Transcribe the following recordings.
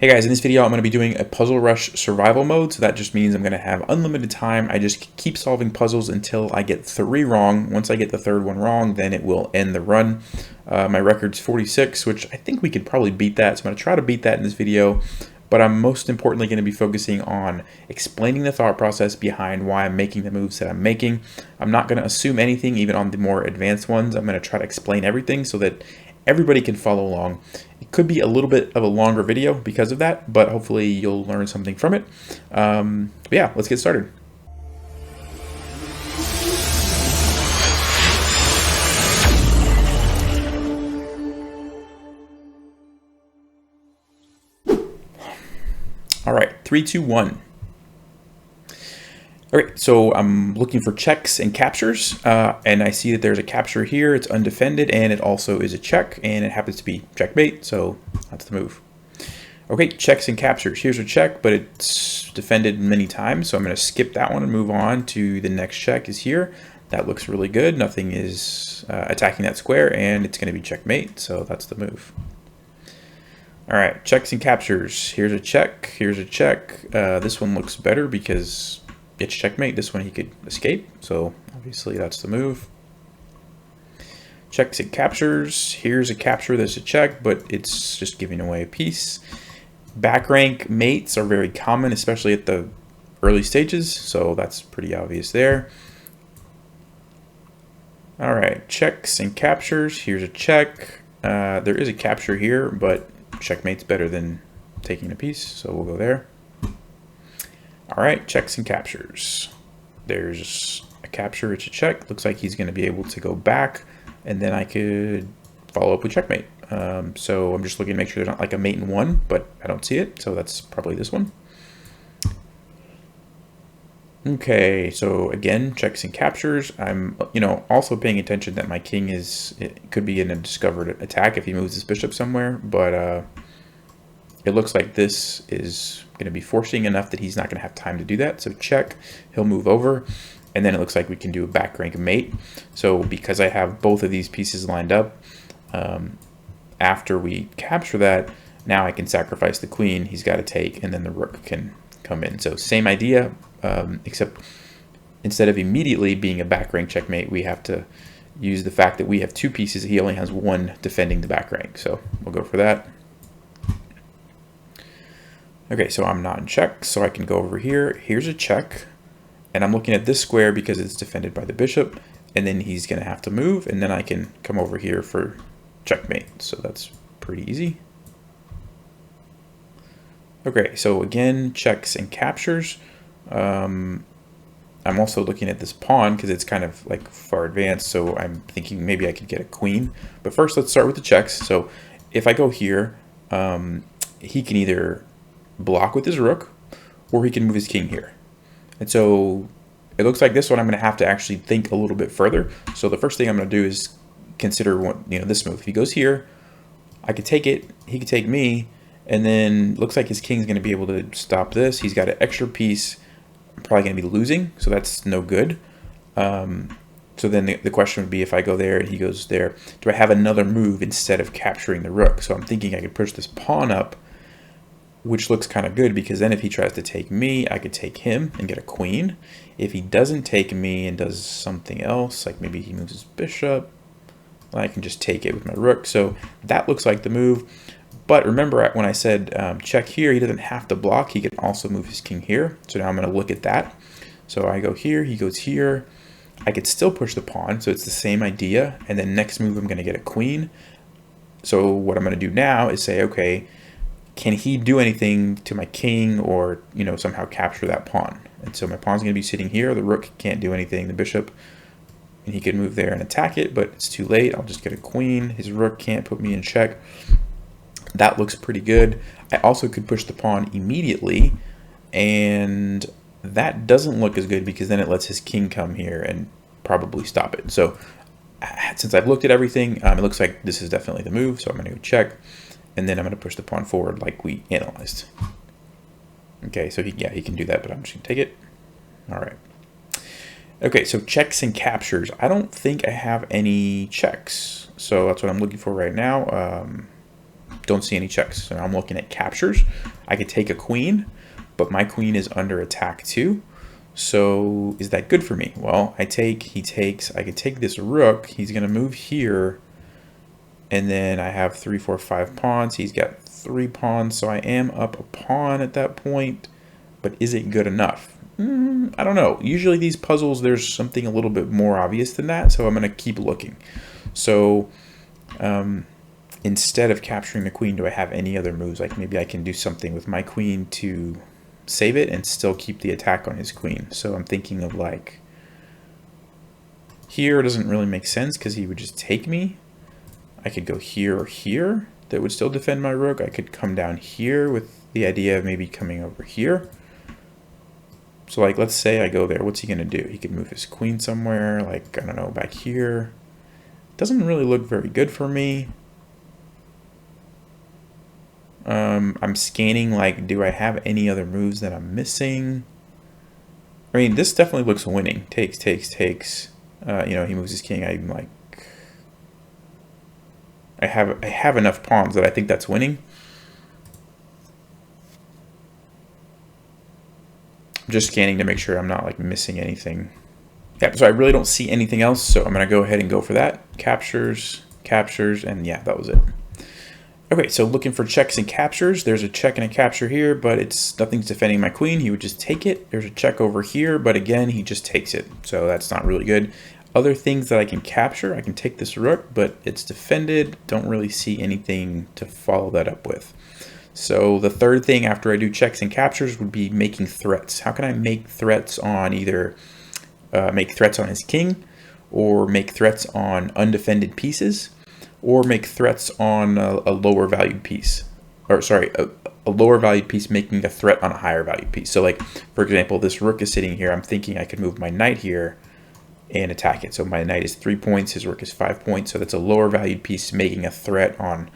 Hey guys, in this video I'm going to be doing a puzzle rush survival mode, so that just means I'm going to have unlimited time. I just keep solving puzzles until I get 3 wrong. Once I get the third one wrong, then it will end the run. My record's 46, which I think we could probably beat that, so I'm going to try to beat that in this video. But I'm most importantly going to be focusing on explaining the thought process behind why I'm making the moves that I'm making. I'm not going to assume anything, even on the more advanced ones. I'm going to try to explain everything so that everybody can follow along. It could be a little bit of a longer video because of that, but hopefully you'll learn something from it. But yeah, let's get started. All right, 3, 2, 1. All right, so I'm looking for checks and captures, and I see that there's a capture here. It's undefended, and it also is a check, and it happens to be checkmate, so that's the move. Okay, checks and captures. Here's a check, but it's defended many times, so I'm going to skip that one and move on to the next check is here. That looks really good. Nothing is attacking that square, and it's going to be checkmate, so that's the move. All right, checks and captures. Here's a check. Here's a check. This one looks better because it's checkmate. This one he could escape, so obviously that's the move. Checks and captures. Here's a capture. There's a check, but it's just giving away a piece. Back rank mates are very common, especially at the early stages, so that's pretty obvious there. All right, checks and captures. Here's a check. There is a capture here, but checkmate's better than taking a piece, so we'll go there. All right, checks and captures. There's a capture, it's a check. Looks like he's going to be able to go back, and then I could follow up with checkmate. So I'm just looking to make sure there's not like a mate in one, but I don't see it, so that's probably this one. Okay, so again, checks and captures. I'm, also paying attention that my king it could be in a discovered attack if he moves his bishop somewhere, but it looks like this is going to be forcing enough that he's not going to have time to do that. So check, he'll move over, and then it looks like we can do a back rank mate. So because I have both of these pieces lined up, after we capture that, now I can sacrifice the queen. He's got to take, and then the rook can come in. So same idea, except instead of immediately being a back rank checkmate, we have to use the fact that we have 2 pieces. He only has 1 defending the back rank. So we'll go for that. Okay, so I'm not in check, so I can go over here. Here's a check, and I'm looking at this square because it's defended by the bishop, and then he's going to have to move, and then I can come over here for checkmate. So that's pretty easy. Okay, so again, checks and captures. I'm also looking at this pawn because it's kind of like far advanced, so I'm thinking maybe I could get a queen. But first, let's start with the checks. So if I go here, he can either block with his rook, or he can move his king here. And so it looks like this one I'm going to have to actually think a little bit further. So the first thing I'm going to do is consider this move. If he goes here, I could take it, he could take me, and then looks like his king's going to be able to stop this. He's got an extra piece. I'm probably going to be losing, so that's no good. So then the question would be, if I go there and he goes there, do I have another move instead of capturing the rook? So I'm thinking I could push this pawn up, which looks kind of good because then if he tries to take me, I could take him and get a queen. If he doesn't take me and does something else, like maybe he moves his bishop, I can just take it with my rook. So that looks like the move. But remember when I said check here, he doesn't have to block. He can also move his king here. So now I'm going to look at that. So I go here, he goes here. I could still push the pawn, so it's the same idea. And then next move, I'm going to get a queen. So what I'm going to do now is say, okay, can he do anything to my king or, somehow capture that pawn? And so my pawn's going to be sitting here. The rook can't do anything. The bishop, and he could move there and attack it, but it's too late. I'll just get a queen. His rook can't put me in check. That looks pretty good. I also could push the pawn immediately, and that doesn't look as good because then it lets his king come here and probably stop it. So since I've looked at everything, it looks like this is definitely the move. So I'm going to go check. And then I'm going to push the pawn forward like we analyzed. Okay, so he can do that, but I'm just going to take it. All right. Okay, so checks and captures. I don't think I have any checks. So that's what I'm looking for right now. don't see any checks. So I'm looking at captures. I could take a queen, but my queen is under attack too. So is that good for me? Well, he takes, I could take this rook. He's going to move here. And then I have 3, 4, 5 pawns. He's got 3 pawns. So I am up a pawn at that point. But is it good enough? I don't know. Usually these puzzles, there's something a little bit more obvious than that. So I'm going to keep looking. So instead of capturing the queen, do I have any other moves? Like maybe I can do something with my queen to save it and still keep the attack on his queen. So I'm thinking of like, here doesn't really make sense because he would just take me. I could go here or here. That would still defend my rook. I could come down here with the idea of maybe coming over here. So like, let's say I go there. What's he going to do? He could move his queen somewhere, like, I don't know, back here. Doesn't really look very good for me. I'm scanning, like, do I have any other moves that I'm missing? I mean, this definitely looks winning. Takes. You know, he moves his king. I'm like, I have enough pawns that I think that's winning. I'm just scanning to make sure I'm not like missing anything. Yeah, so I really don't see anything else, so I'm gonna go ahead and go for that. Captures, and yeah, that was it. Okay, so looking for checks and captures. There's a check and a capture here, but nothing's defending my queen. He would just take it. There's a check over here, but again, he just takes it. So that's not really good. Other things that I can capture, I can take this rook, but it's defended. Don't really see anything to follow that up with. So the third thing after I do checks and captures would be making threats. How can I make threats on either make threats on his king, or make threats on undefended pieces, or make threats on a lower valued piece, or sorry, a lower valued piece making a threat on a higher valued piece. So like, for example, this rook is sitting here. I'm thinking I could move my knight here and attack it. So my knight is 3 points, his rook is 5 points. So that's a lower valued piece making a threat on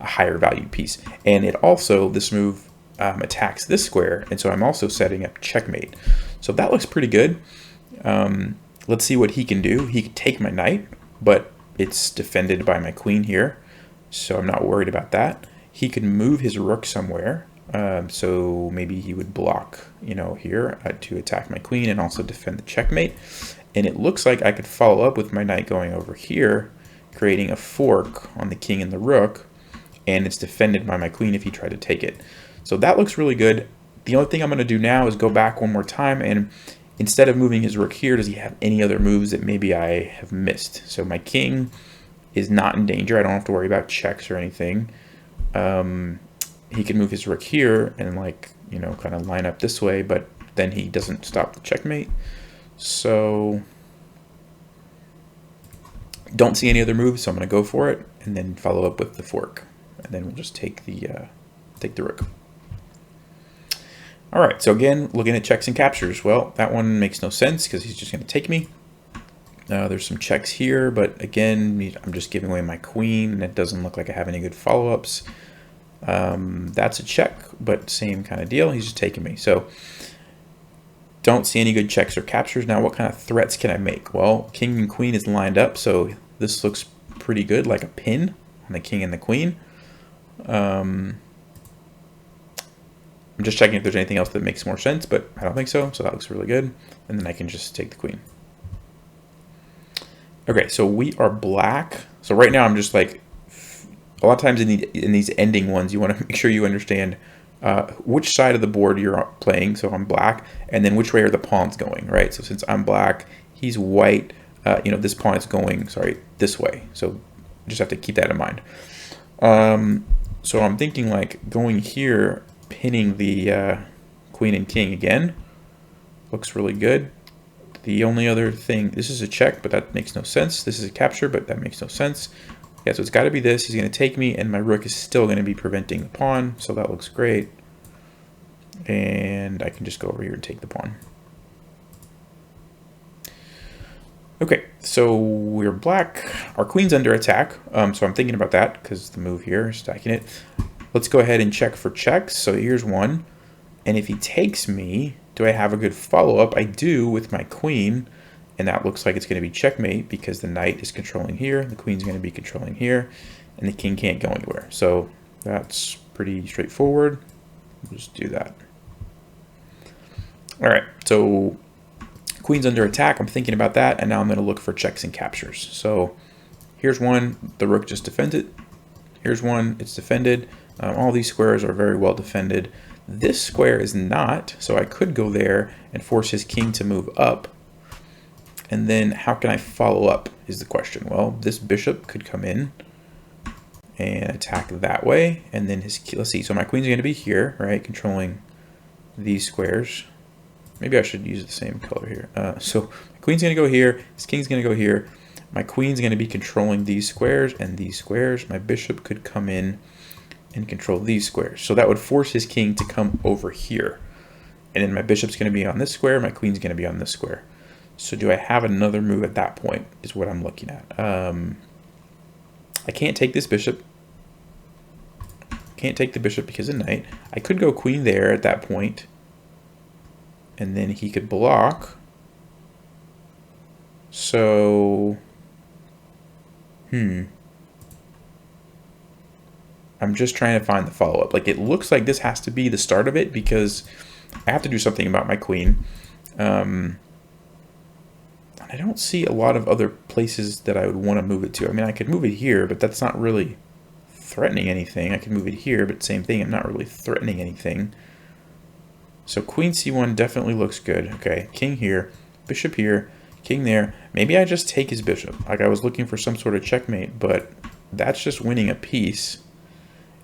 a higher valued piece. And it also, this move attacks this square. And so I'm also setting up checkmate. So that looks pretty good. Let's see what he can do. He can take my knight, but it's defended by my queen here. So I'm not worried about that. He can move his rook somewhere. So maybe he would block, you know, here to attack my queen and also defend the checkmate. And it looks like I could follow up with my knight going over here, creating a fork on the king and the rook, and it's defended by my queen if he tried to take it. So that looks really good. The only thing I'm going to do now is go back one more time, and instead of moving his rook here, does he have any other moves that maybe I have missed? So my king is not in danger. I don't have to worry about checks or anything. He can move his rook here and, like, you know, kind of line up this way, but then he doesn't stop the checkmate. So don't see any other moves, so I'm going to go for it and then follow up with the fork, and then we'll just take the rook. All right, so again, looking at checks and captures. Well, that one makes no sense because he's just going to take me. There's some checks here, but again, I'm just giving away my queen, and it doesn't look like I have any good follow-ups. That's a check, but same kind of deal. He's just taking me. So don't see any good checks or captures. Now, what kind of threats can I make? Well, king and queen is lined up, so this looks pretty good, like a pin on the king and the queen. I'm just checking if there's anything else that makes more sense, but I don't think so. So that looks really good. And then I can just take the queen. Okay, so we are black. So right now I'm just like, a lot of times in these ending ones, you want to make sure you understand which side of the board you're playing. So I'm black, and then which way are the pawns going, right? So since I'm black, he's white, you know, this pawn is going, sorry, this way. So just have to keep that in mind. So I'm thinking like going here, pinning the queen and king again. Looks really good. The only other thing, this is a check, but that makes no sense. This is a capture, but that makes no sense. Yeah, so it's got to be this. He's going to take me, and my rook is still going to be preventing the pawn, so that looks great. And I can just go over here and take the pawn. Okay, so we're black. Our queen's under attack, so I'm thinking about that because the move here is stacking it. Let's go ahead and check for checks. So here's one. And if he takes me, do I have a good follow-up? I do with my queen. And that looks like it's going to be checkmate because the knight is controlling here. The queen's going to be controlling here. And the king can't go anywhere. So That's pretty straightforward. We'll just do that. All right, so queen's under attack. I'm thinking about that, and now I'm going to look for checks and captures. So here's one, the rook just defended. Here's one, it's defended. All these squares are very well defended. This square is not, so I could go there and force his king to move up. And then how can I follow up is the question. Well, this bishop could come in and attack that way. And then his, let's see, so my queen's going to be here, right, controlling these squares. Maybe I should use the same color here. So my queen's going to go here, his king's going to go here. My queen's going to be controlling these squares and these squares. My bishop could come in and control these squares. So that would force his king to come over here. And then my bishop's going to be on this square, my queen's going to be on this square. So do I have another move at that point is what I'm looking at. I can't take this bishop. Can't take the bishop because of knight. I could go queen there at that point. And then he could block. So, I'm just trying to find the follow-up. Like, it looks like this has to be the start of it because I have to do something about my queen. I don't see a lot of other places that I would want to move it to. I mean, I could move it here, but that's not really threatening anything. I could move it here, but same thing, I'm not really threatening anything. So queen c1 definitely looks good. Okay, king here, bishop here, king there. Maybe I just take his bishop. Like, I was looking for some sort of checkmate, but that's just winning a piece.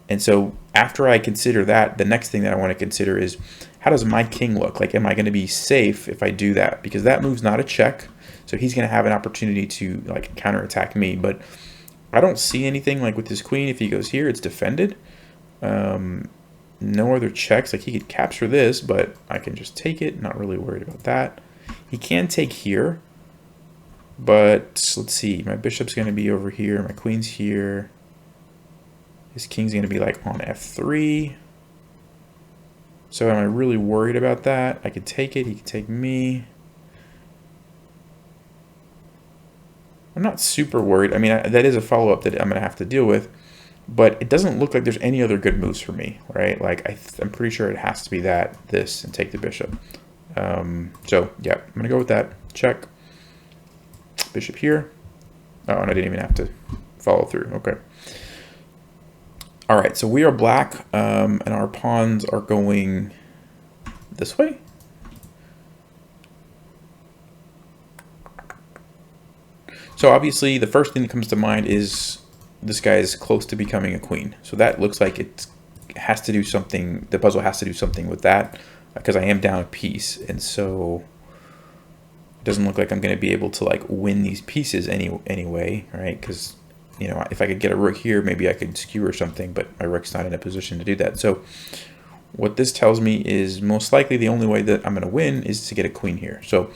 And so after I consider that, the next thing that I want to consider is, how does my king look? Like, am I going to be safe if I do that? Because that move's not a check, so he's going to have an opportunity to like counterattack me. But I don't see anything like with his queen. If he goes here, it's defended. No other checks. Like, he could capture this, but I can just take it. Not really worried about that. He can take here, but let's see. My bishop's going to be over here. My queen's here. His king's going to be like on f3. So am I really worried about that? I could take it. He could take me. I'm not super worried. I mean, that is a follow-up that I'm going to have to deal with. But it doesn't look like there's any other good moves for me, right? Like, I'm pretty sure it has to be this, and take the bishop. So, yeah, I'm going to go with that. Check. Bishop here. Oh, and I didn't even have to follow through. Okay. All right, so we are black, and our pawns are going this way. So, obviously, the first thing that comes to mind is this guy is close to becoming a queen. So that looks like it has to do something, the puzzle has to do something with that, because I am down a piece. And so it doesn't look like I'm going to be able to like win these pieces anyway, right? Because, you know, if I could get a rook here, maybe I could skewer something, but my rook's not in a position to do that. So what this tells me is most likely the only way that I'm going to win is to get a queen here. So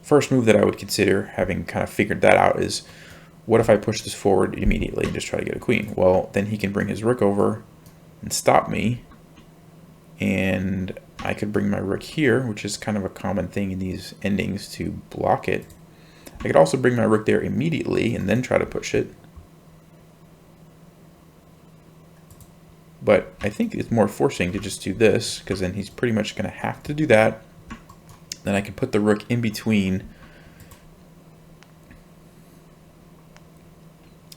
first move that I would consider, having kind of figured that out, is what if I push this forward immediately and just try to get a queen? Well, then he can bring his rook over and stop me. And I could bring my rook here, which is kind of a common thing in these endings to block it. I could also bring my rook there immediately and then try to push it. But I think it's more forcing to just do this, because then he's pretty much going to have to do that. Then I can put the rook in between.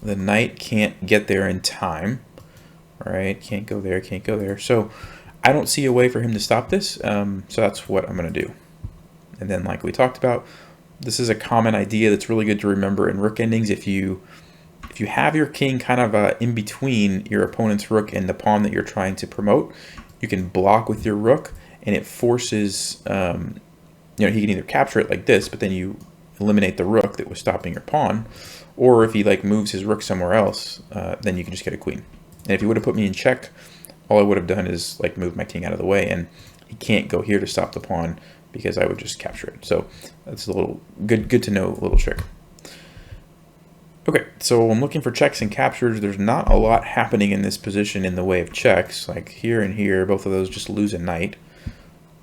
The knight can't get there in time, right? Can't go there, can't go there. So I don't see a way for him to stop this. So that's what I'm going to do. And then, like we talked about, this is a common idea that's really good to remember in rook endings. If you have your king kind of in between your opponent's rook and the pawn that you're trying to promote, you can block with your rook, and it forces, you know, he can either capture it like this, but then you eliminate the rook that was stopping your pawn. Or if he like moves his rook somewhere else, then you can just get a queen. And if he would have put me in check, all I would have done is like move my king out of the way, and he can't go here to stop the pawn because I would just capture it. So that's a little good to know little trick. Okay, so I'm looking for checks and captures. There's not a lot happening in this position in the way of checks. Like here and here, both of those just lose a knight.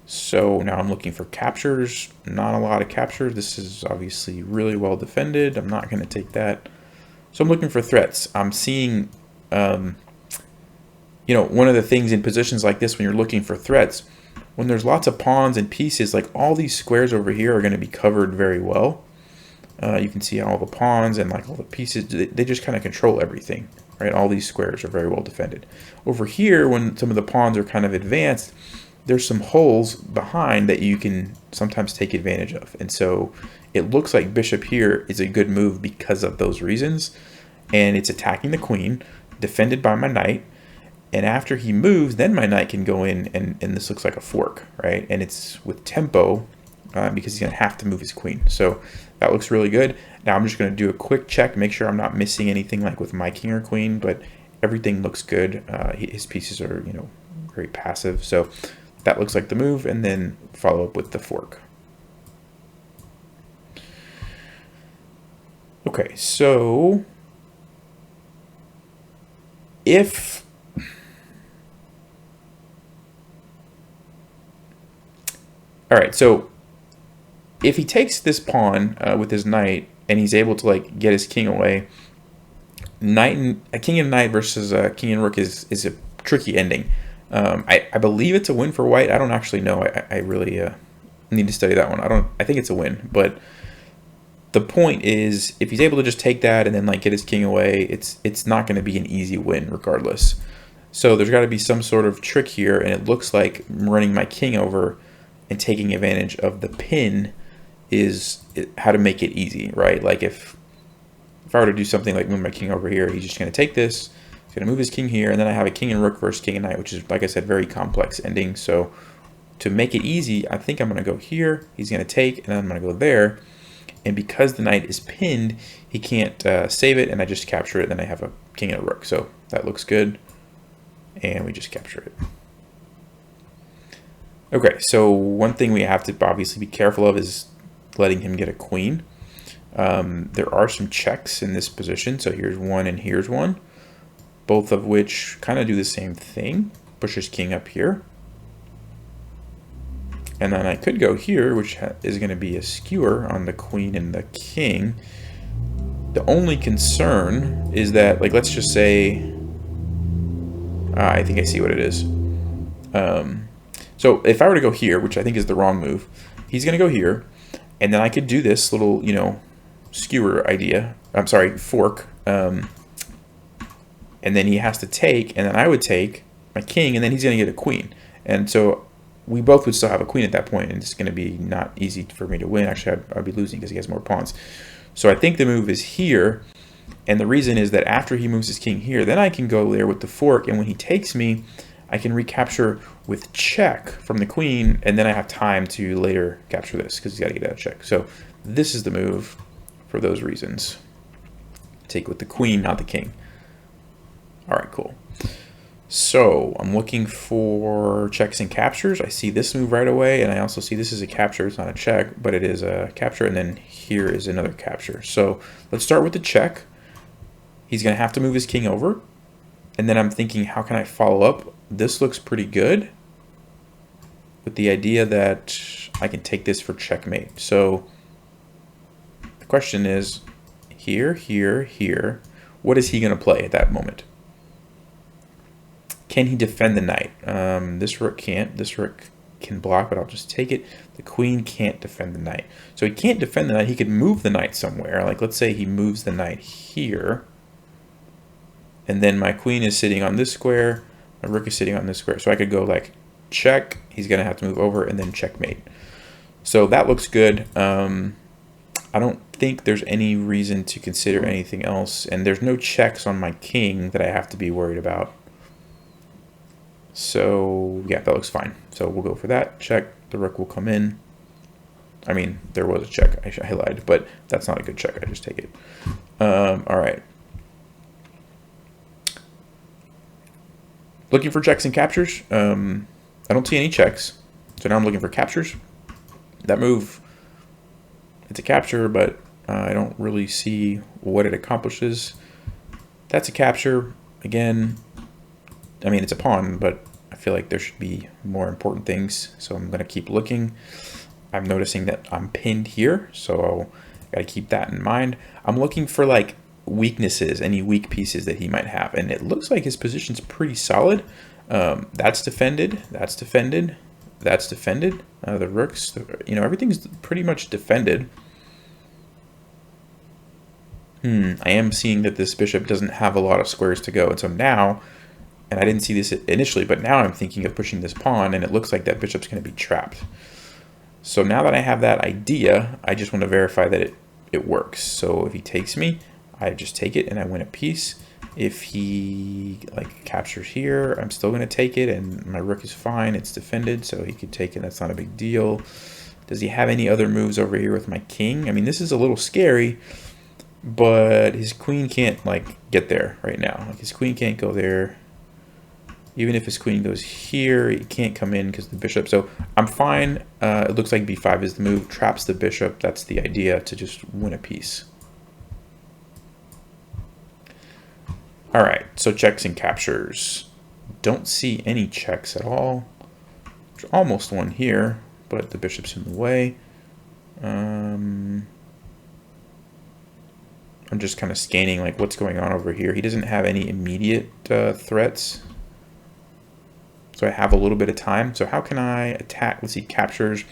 So now I'm looking for captures. Not a lot of captures. This is obviously really well defended. I'm not going to take that. So I'm looking for threats. I'm seeing you know, one of the things in positions like this when you're looking for threats, when there's lots of pawns and pieces, like all these squares over here are going to be covered very well. You can see all the pawns and like all the pieces, they just kind of control everything, right? All these squares are very well defended. Over here, when some of the pawns are kind of advanced, there's some holes behind that you can sometimes take advantage of. And so it looks like bishop here is a good move because of those reasons. And it's attacking the queen, defended by my knight. And after he moves, then my knight can go in, and this looks like a fork, right? And it's with tempo because he's going to have to move his queen. So that looks really good. Now I'm just going to do a quick check, make sure I'm not missing anything like with my king or queen, but everything looks good. His pieces are, you know, very passive. So that looks like the move, and then follow up with the fork. Okay, so if all right, so if he takes this pawn with his knight and he's able to like get his king away, a king and knight versus a king and rook is a tricky ending. I believe it's a win for white. I don't actually know. I really need to study that one. I think it's a win, but the point is, if he's able to just take that and then like get his king away, it's not going to be an easy win regardless. So there's got to be some sort of trick here, and it looks like running my king over and taking advantage of the pin is how to make it easy, right? Like if I were to do something like move my king over here, he's just going to take this, he's going to move his king here, and then I have a king and rook versus king and knight, which is, like I said, very complex ending. So to make it easy, I think I'm going to go here, he's going to take, and then I'm going to go there. And because the knight is pinned, he can't save it, and I just capture it, then I have a king and a rook. So that looks good, and we just capture it. Okay, so one thing we have to obviously be careful of is letting him get a queen. There are some checks in this position, so here's one and here's one, both of which kind of do the same thing. Pushes king up here. And then I could go here, which is going to be a skewer on the queen and the king. The only concern is that, like, let's just say, I think I see what it is. So if I were to go here, which I think is the wrong move, he's going to go here, and then I could do this little, you know, skewer idea. I'm sorry, fork. And then he has to take, and then I would take my king, and then he's going to get a queen. And so we both would still have a queen at that point, and it's going to be not easy for me to win. Actually, I'd be losing because he has more pawns. So I think the move is here, and the reason is that after he moves his king here, then I can go there with the fork, and when he takes me, I can recapture with check from the queen, and then I have time to later capture this because he's got to get out of check. So this is the move for those reasons. Take with the queen, not the king. All right, cool. So I'm looking for checks and captures. I see this move right away, and I also see this is a capture. It's not a check, but it is a capture, and then here is another capture. So let's start with the check. He's going to have to move his king over, and then I'm thinking, how can I follow up? This looks pretty good with the idea that I can take this for checkmate. So the question is, here, here, here, what is he going to play at that moment? Can he defend the knight? This rook can't. This rook can block, but I'll just take it. The queen can't defend the knight. So he can't defend the knight. He could move the knight somewhere. Like, let's say he moves the knight here. And then my queen is sitting on this square. My rook is sitting on this square. So I could go like check. He's going to have to move over, and then checkmate. So that looks good. I don't think there's any reason to consider anything else. And there's no checks on my king that I have to be worried about. So yeah, that looks fine. So we'll go for that. Check. The rook will come in. I mean, there was a check. I lied, but that's not a good check. I just take it. All right. Looking for checks and captures. I don't see any checks. So now I'm looking for captures. That move, it's a capture, but I don't really see what it accomplishes. That's a capture. Again, I mean, it's a pawn, but I feel like there should be more important things. So I'm going to keep looking. I'm noticing that I'm pinned here, so I got to keep that in mind. I'm looking for like weaknesses, any weak pieces that he might have. And it looks like his position's pretty solid. That's defended, that's defended, that's defended. The rooks, you know, everything's pretty much defended. I am seeing that this bishop doesn't have a lot of squares to go. And so now, and I didn't see this initially, but now I'm thinking of pushing this pawn, and it looks like that bishop's going to be trapped. So now that I have that idea, I just want to verify that it works. So if he takes me, I just take it and I win a piece. If he like captures here, I'm still going to take it, and my rook is fine. It's defended, so he could take it. That's not a big deal. Does he have any other moves over here with my king? I mean, this is a little scary, but his queen can't like get there right now. Like his queen can't go there. Even if his queen goes here, he can't come in because the bishop. So I'm fine. It looks like b5 is the move. Traps the bishop. That's the idea, to just win a piece. All right, so checks and captures. Don't see any checks at all. There's almost one here, but the bishop's in the way. I'm just kind of scanning like what's going on over here. He doesn't have any immediate threats. So I have a little bit of time. So how can I attack? Let's see, captures.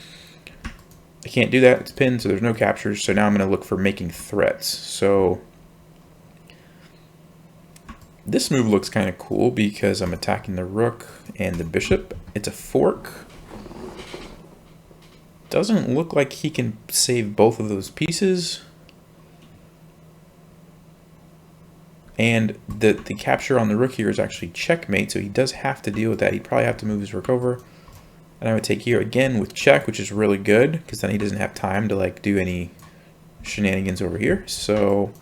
I can't do that. It's pinned, so there's no captures. So now I'm going to look for making threats. So this move looks kind of cool because I'm attacking the rook and the bishop. It's a fork. Doesn't look like he can save both of those pieces. And the capture on the rook here is actually checkmate, so he does have to deal with that. He'd probably have to move his rook over. And I would take here again with check, which is really good, because then he doesn't have time to like do any shenanigans over here. So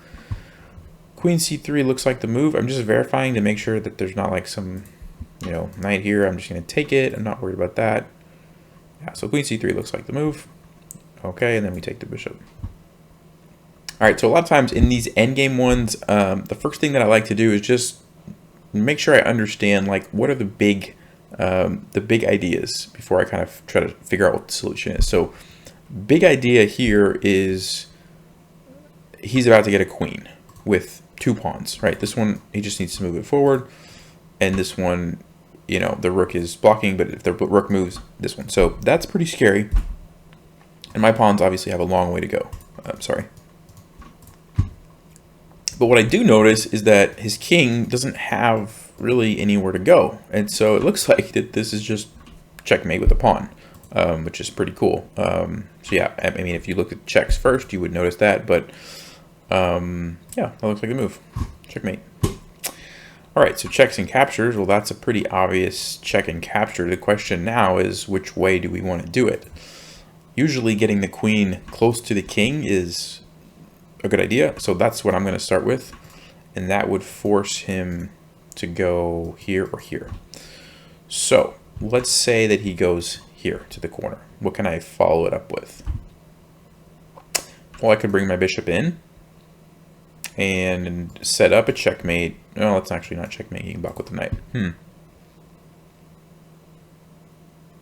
queen c3 looks like the move. I'm just verifying to make sure that there's not like some, you know, knight here. I'm just going to take it. I'm not worried about that. Yeah, so queen c3 looks like the move. Okay, and then we take the bishop. All right, so a lot of times in these endgame ones, the first thing that I like to do is just make sure I understand like what are the big ideas before I kind of try to figure out what the solution is. So big idea here is he's about to get a queen with 2 pawns, right? This one, he just needs to move it forward. And this one, you know, the rook is blocking, but if the rook moves, this one. So that's pretty scary. And my pawns obviously have a long way to go. Sorry. But what I do notice is that his king doesn't have really anywhere to go. And so it looks like that this is just checkmate with a pawn, which is pretty cool. So yeah, I mean, if you look at checks first, you would notice that. But yeah, that looks like a move. Checkmate. All right, so checks and captures. Well, that's a pretty obvious check and capture. The question now is, which way do we want to do it? Usually getting the queen close to the king is a good idea. So that's what I'm going to start with. And that would force him to go here or here. So let's say that he goes here to the corner. What can I follow it up with? Well, I could bring my bishop in and set up a checkmate. No, that's actually not checkmate. He can block with the knight.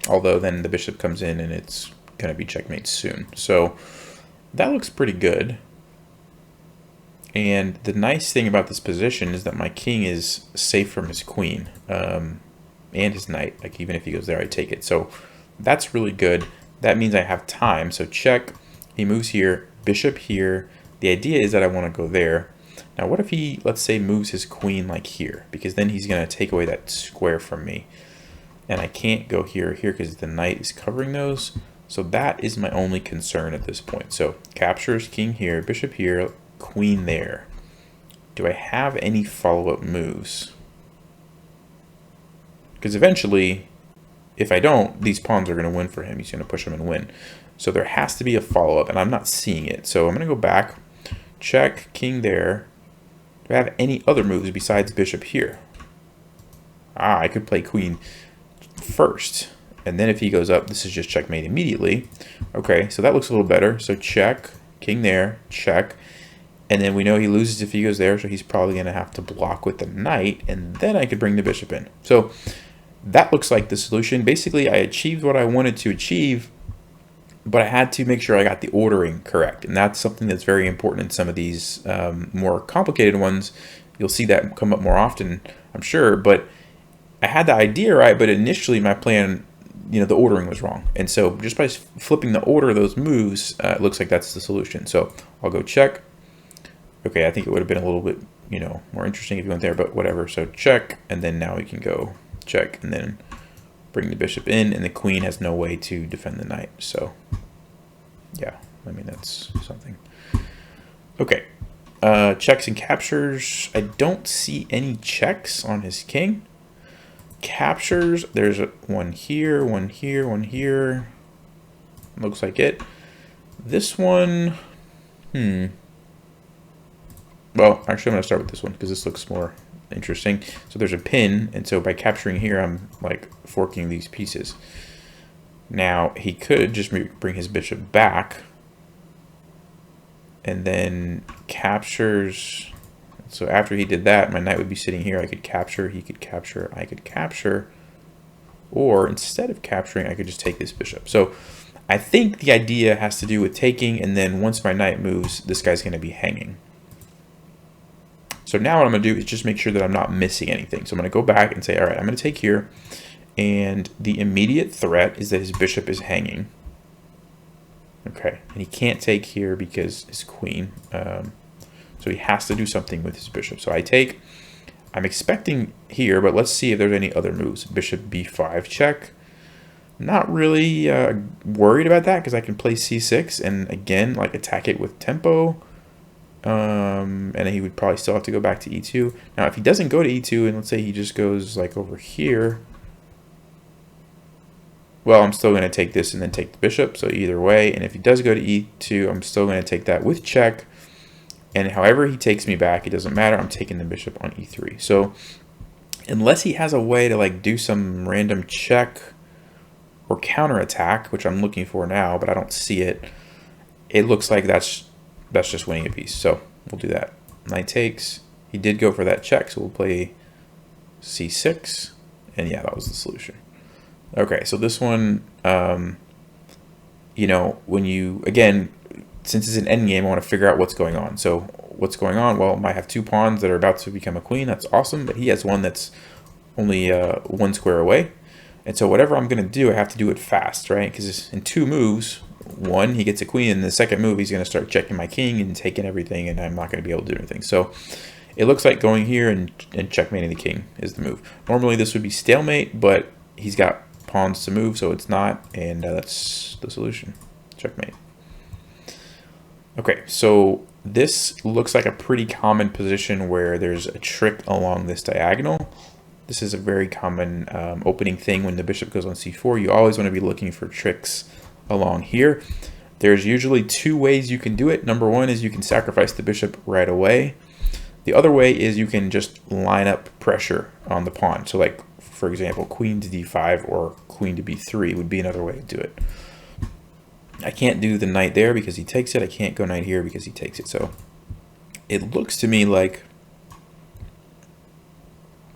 Although then the bishop comes in and it's going to be checkmate soon. So that looks pretty good. And the nice thing about this position is that my king is safe from his queen and his knight. Like even if he goes there, I take it. So that's really good. That means I have time. So check, he moves here, bishop here. The idea is that I want to go there. Now what if he, let's say, moves his queen like here? Because then he's going to take away that square from me. And I can't go here or here because the knight is covering those. So that is my only concern at this point. So captures, king here, bishop here, queen there. Do I have any follow-up moves? Because eventually, if I don't, these pawns are going to win for him. He's going to push them and win. So there has to be a follow-up, and I'm not seeing it. So I'm going to go back, check, king there. Do I have any other moves besides bishop here? I could play queen first. And then if he goes up, this is just checkmate immediately. Okay, so that looks a little better. So check, king there, check. And then we know he loses if he goes there, so he's probably going to have to block with the knight, and then I could bring the bishop in. So that looks like the solution. Basically, I achieved what I wanted to achieve, but I had to make sure I got the ordering correct. And that's something that's very important in some of these more complicated ones. You'll see that come up more often, I'm sure. But I had the idea right, but initially my plan, the ordering was wrong. And so just by flipping the order of those moves, it looks like that's the solution. So I'll go check. Okay, I think it would have been a little bit, more interesting if you went there, but whatever. So check, and then now we can go check, and then bring the bishop in, and the queen has no way to defend the knight. So yeah, I mean, that's something. Okay, checks and captures. I don't see any checks on his king. Captures, there's one here, one here, one here. Looks like it. This one, well, actually, I'm going to start with this one because this looks more interesting. So there's a pin, and so by capturing here, I'm like forking these pieces. Now, he could just bring his bishop back and then captures. So after he did that, my knight would be sitting here. I could capture, he could capture, I could capture. Or instead of capturing, I could just take this bishop. So I think the idea has to do with taking, and then once my knight moves, this guy's going to be hanging. So now what I'm going to do is just make sure that I'm not missing anything. So I'm going to go back and say, all right, I'm going to take here. And the immediate threat is that his bishop is hanging. Okay, and he can't take here because his queen. So he has to do something with his bishop. So I take, I'm expecting here, but let's see if there's any other moves. Bishop b5 check. Not really worried about that because I can play c6 and again, like attack it with tempo. And then he would probably still have to go back to e2. Now, if he doesn't go to e2 and let's say he just goes like over here, well, I'm still going to take this and then take the bishop. So either way, and if he does go to e2, I'm still going to take that with check. And however he takes me back, it doesn't matter. I'm taking the bishop on e3. So unless he has a way to like do some random check or counterattack, which I'm looking for now, but I don't see it, it looks like that's just winning a piece. So we'll do that. Knight takes. He did go for that check, so we'll play c6. And yeah, that was the solution. Okay, so this one, when you, again, since it's an endgame, I want to figure out what's going on. So what's going on? Well, I have two pawns that are about to become a queen. That's awesome. But he has one that's only one square away. And so whatever I'm going to do, I have to do it fast, right? Because in two moves, one, he gets a queen. And the second move, he's going to start checking my king and taking everything. And I'm not going to be able to do anything. So it looks like going here and checkmating the king is the move. Normally, this would be stalemate, but he's got pawns to move, so it's not. And that's the solution. Checkmate. Okay, so this looks like a pretty common position where there's a trick along this diagonal. This is a very common opening thing when the bishop goes on c4. You always want to be looking for tricks along here. There's usually two ways you can do it. Number one is you can sacrifice the bishop right away. The other way is you can just line up pressure on the pawn. So like, for example, queen to d5 or queen to b3 would be another way to do it. I can't do the knight there because he takes it. I can't go knight here because he takes it. So it looks to me like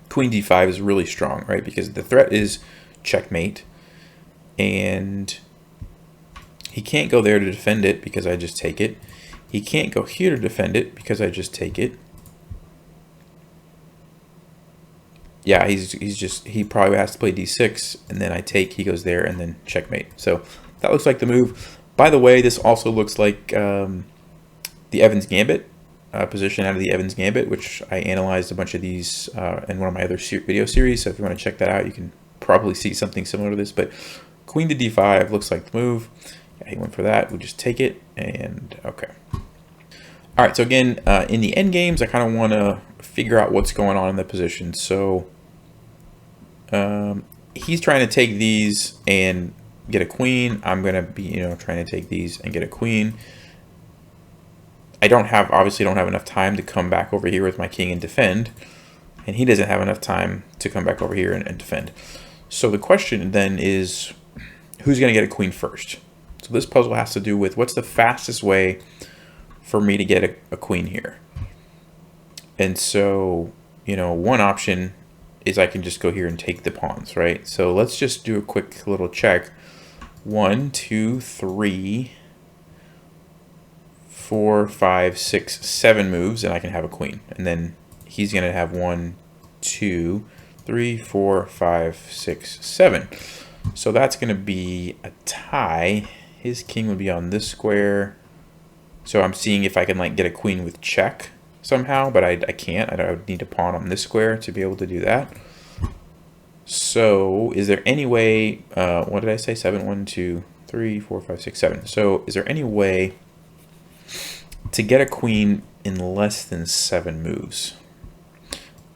queen d5 is really strong, right? Because the threat is checkmate. And he can't go there to defend it because I just take it. He can't go here to defend it because I just take it. Yeah, he probably has to play d6, and then I take, he goes there, and then checkmate. So that looks like the move. By the way, this also looks like the Evans Gambit position out of the Evans Gambit, which I analyzed a bunch of these in one of my other video series. So if you want to check that out, you can probably see something similar to this. But queen to d5 looks like the move. Yeah, he went for that. We just take it, and okay. All right, so again, in the end games, I kind of want to figure out what's going on in the position. So he's trying to take these and get a queen. I'm going to be, trying to take these and get a queen. Obviously don't have enough time to come back over here with my king and defend. And he doesn't have enough time to come back over here and defend. So the question then is, who's going to get a queen first? So this puzzle has to do with what's the fastest way for me to get a queen here. And so, one option is I can just go here and take the pawns, right? So let's just do a quick little check. 1, 2, 3, 4, 5, 6, 7 moves, and I can have a queen. And then he's going to have 1, 2, 3, 4, 5, 6, 7. So that's going to be a tie. His king would be on this square. So I'm seeing if I can like get a queen with check somehow, but I can't. I would need a pawn on this square to be able to do that. So is there any way, what did I say? 7, 1, 2, 3, 4, 5, 6, 7. So is there any way to get a queen in less than 7 moves?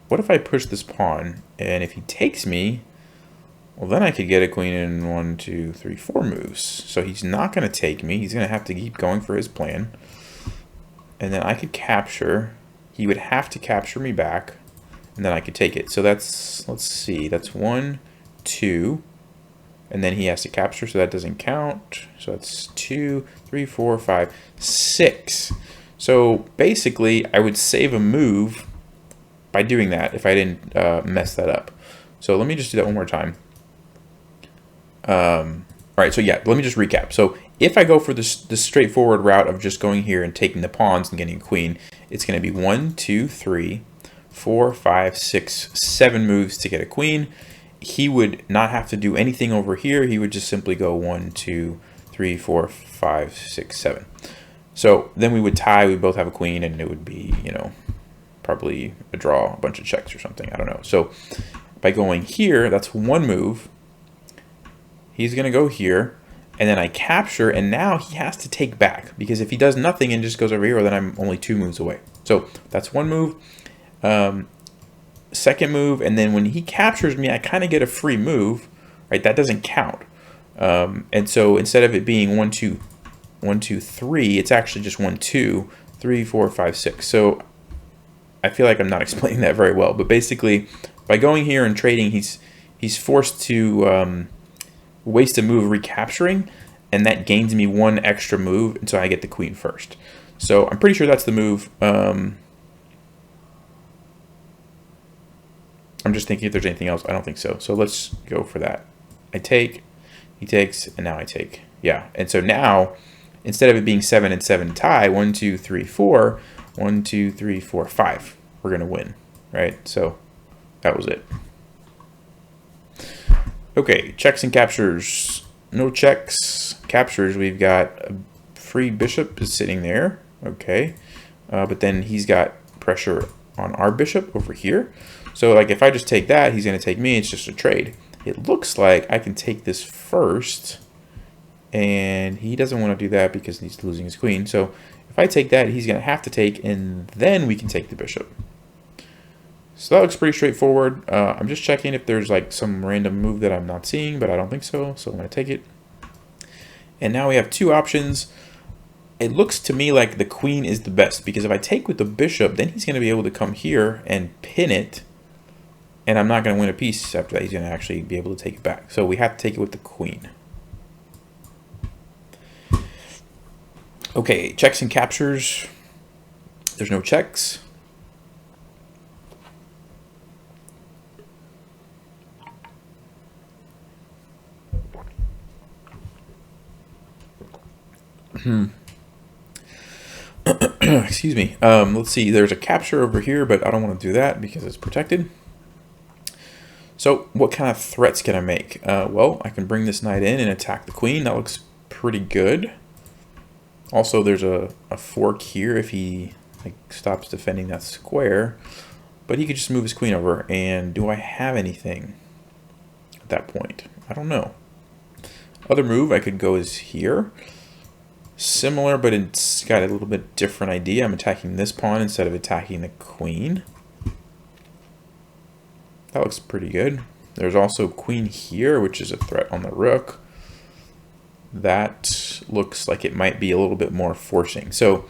What if I push this pawn, and if he takes me, well, then I could get a queen in 1, 2, 3, 4 moves. So he's not going to take me. He's going to have to keep going for his plan. And then I could capture. He would have to capture me back, and then I could take it. So that's, let's see, that's 1, 2, and then he has to capture, so that doesn't count. So that's 2, 3, 4, 5, 6. So basically, I would save a move by doing that if I didn't mess that up. So let me just do that one more time. All right, so yeah, let me just recap. So if I go for this straightforward route of just going here and taking the pawns and getting a queen, it's going to be 1, 2, 3, 4, 5, 6, 7 moves to get a queen. He would not have to do anything over here. He would just simply go 1, 2, 3, 4, 5, 6, 7. So then we would tie. We both have a queen, and it would be, you know, probably a draw, a bunch of checks or something. I don't know. So by going here, that's one move. He's going to go here, and then I capture, and now he has to take back, because if he does nothing and just goes over here, well, then I'm only 2 moves away. So that's one move. Second move, and then when he captures me, I kind of get a free move, right? That doesn't count. And so instead of it being 1, 2, 1, 2, 3, it's actually just 1, 2, 3, 4, 5, 6. So I feel like I'm not explaining that very well, but basically by going here and trading, he's forced to waste a move recapturing, and that gains me 1 extra move, and so I get the queen first. So I'm pretty sure that's the move. I'm just thinking if there's anything else. I don't think so. So let's go for that. I take, he takes, and now I take. Yeah, and so now, instead of it being 7 and 7 tie, 1, 2, 3, 4, 1, 2, 3, 4, 5, we're going to win, right? So that was it. Okay, checks and captures. No checks. Captures, we've got a free bishop is sitting there. Okay, but then he's got pressure on our bishop over here. So like if I just take that, he's going to take me. It's just a trade. It looks like I can take this first, and he doesn't want to do that because he's losing his queen. So if I take that, he's going to have to take, and then we can take the bishop. So that looks pretty straightforward. I'm just checking if there's like some random move that I'm not seeing, but I don't think so. So I'm going to take it. And now we have 2 options. It looks to me like the queen is the best, because if I take with the bishop, then he's going to be able to come here and pin it, and I'm not going to win a piece after that. He's going to actually be able to take it back. So we have to take it with the queen. Okay, checks and captures. There's no checks. Excuse me. Let's see. There's a capture over here, but I don't want to do that because it's protected. So what kind of threats can I make? Well, I can bring this knight in and attack the queen. That looks pretty good. Also, there's a fork here if he like stops defending that square. But he could just move his queen over. And do I have anything at that point? I don't know. Other move I could go is here. Similar, but it's got a little bit different idea. I'm attacking this pawn instead of attacking the queen. That looks pretty good. There's also queen here, which is a threat on the rook. That looks like it might be a little bit more forcing. So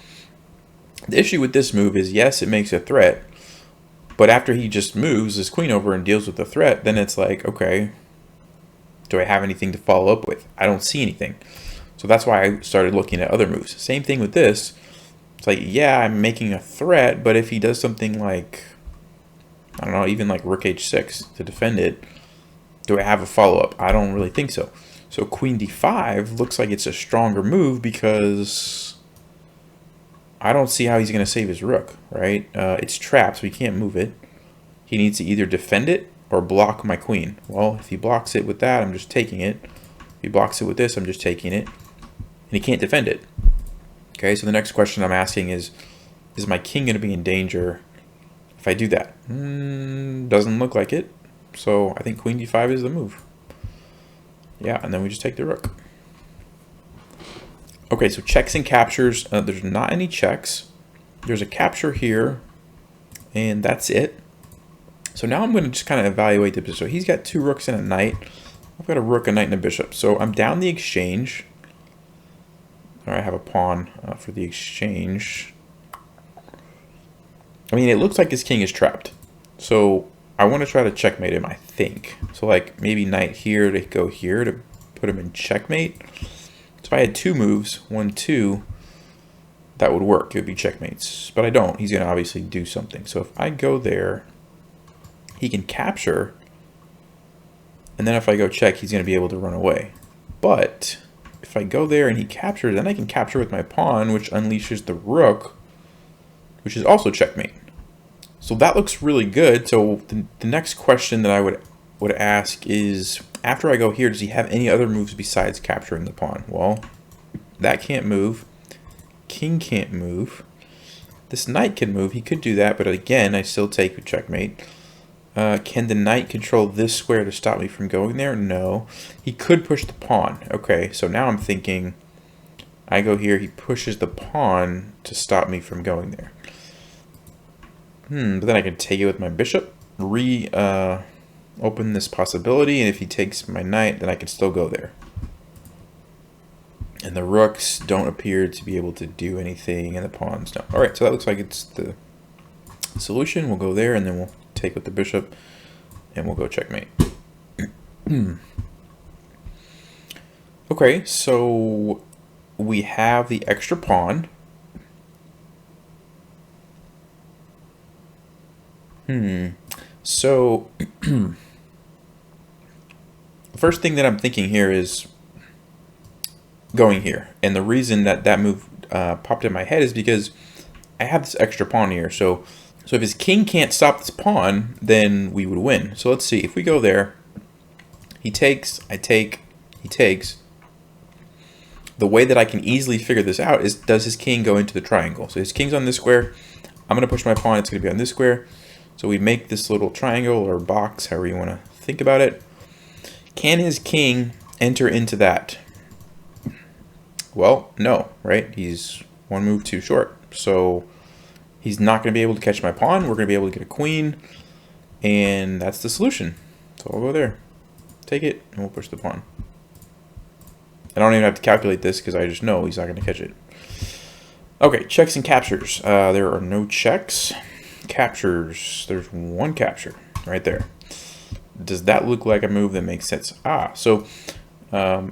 the issue with this move is, yes, it makes a threat, but after he just moves his queen over and deals with the threat, then it's like, okay, do I have anything to follow up with? I don't see anything. So that's why I started looking at other moves. Same thing with this. It's like, yeah, I'm making a threat, but if he does something like, I don't know, even like rook h6 to defend it, do I have a follow-up? I don't really think so. So queen d5 looks like it's a stronger move because I don't see how he's going to save his rook, right? It's trapped, so he can't move it. He needs to either defend it or block my queen. Well, if he blocks it with that, I'm just taking it. If he blocks it with this, I'm just taking it. And he can't defend it. Okay, so the next question I'm asking is my king going to be in danger if I do that? Doesn't look like it. So I think queen d5 is the move. Yeah, and then we just take the rook. Okay, so checks and captures. There's not any checks. There's a capture here, and that's it. So now I'm going to just kind of evaluate the position. So he's got 2 rooks and a knight. I've got a rook, a knight, and a bishop. So I'm down the exchange. All right, I have a pawn for the exchange. I mean, it looks like his king is trapped. So I want to try to checkmate him, I think. So like maybe knight here to go here to put him in checkmate. So if I had 2 moves, 1, 2, that would work. It would be checkmates. But I don't. He's going to obviously do something. So if I go there, he can capture. And then if I go check, he's going to be able to run away. But if I go there and he captures, then I can capture with my pawn, which unleashes the rook, which is also checkmate. So that looks really good. So the next question that I would ask is, after I go here, does he have any other moves besides capturing the pawn? Well, that can't move. King can't move. This knight can move. He could do that, but again, I still take with checkmate. Can the knight control this square to stop me from going there? No. He could push the pawn. Okay, so now I'm thinking, I go here, he pushes the pawn to stop me from going there. But then I can take it with my bishop, open this possibility, and if he takes my knight, then I can still go there. And the rooks don't appear to be able to do anything, and the pawns no. Alright, so that looks like it's the solution. We'll go there, and then we'll take with the bishop, and we'll go checkmate. Okay, so we have the extra pawn. So the first thing that I'm thinking here is going here, and the reason that that move popped in my head is because I have this extra pawn here. So if his king can't stop this pawn, then we would win. So let's see, if we go there, he takes, I take, he takes. The way that I can easily figure this out is, does his king go into the triangle? So his king's on this square, I'm going to push my pawn, it's going to be on this square. So we make this little triangle or box, however you want to think about it. Can his king enter into that? Well, no, right? He's 1 move too short. So he's not going to be able to catch my pawn. We're going to be able to get a queen. And that's the solution. So I'll go there. Take it, and we'll push the pawn. I don't even have to calculate this because I just know he's not going to catch it. Okay, checks and captures. There are no checks. Captures. There's 1 capture right there. Does that look like a move that makes sense? So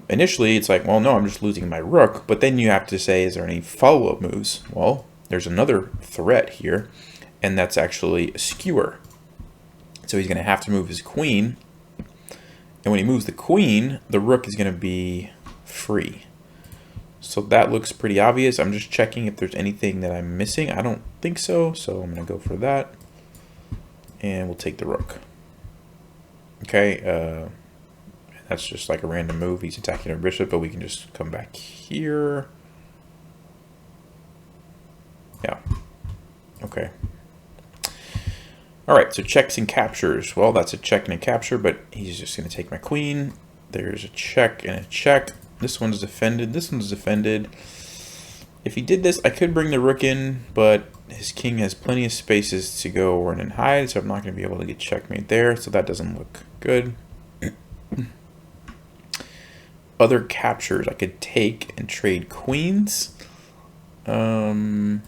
initially it's like, well, no, I'm just losing my rook. But then you have to say, is there any follow-up moves? Well, there's another threat here, and that's actually a skewer. So he's going to have to move his queen. And when he moves the queen, the rook is going to be free. So that looks pretty obvious. I'm just checking if there's anything that I'm missing. I don't think so. So I'm going to go for that. And we'll take the rook. Okay. That's just like a random move. He's attacking our bishop, but we can just come back here. Yeah. Okay. All right. So checks and captures. Well, that's a check and a capture, but he's just going to take my queen. There's a check and a check. This one's defended. This one's defended. If he did this, I could bring the rook in, but his king has plenty of spaces to go run and hide, so I'm not going to be able to get checkmate there, so that doesn't look good. Other captures, I could take and trade queens. Opposite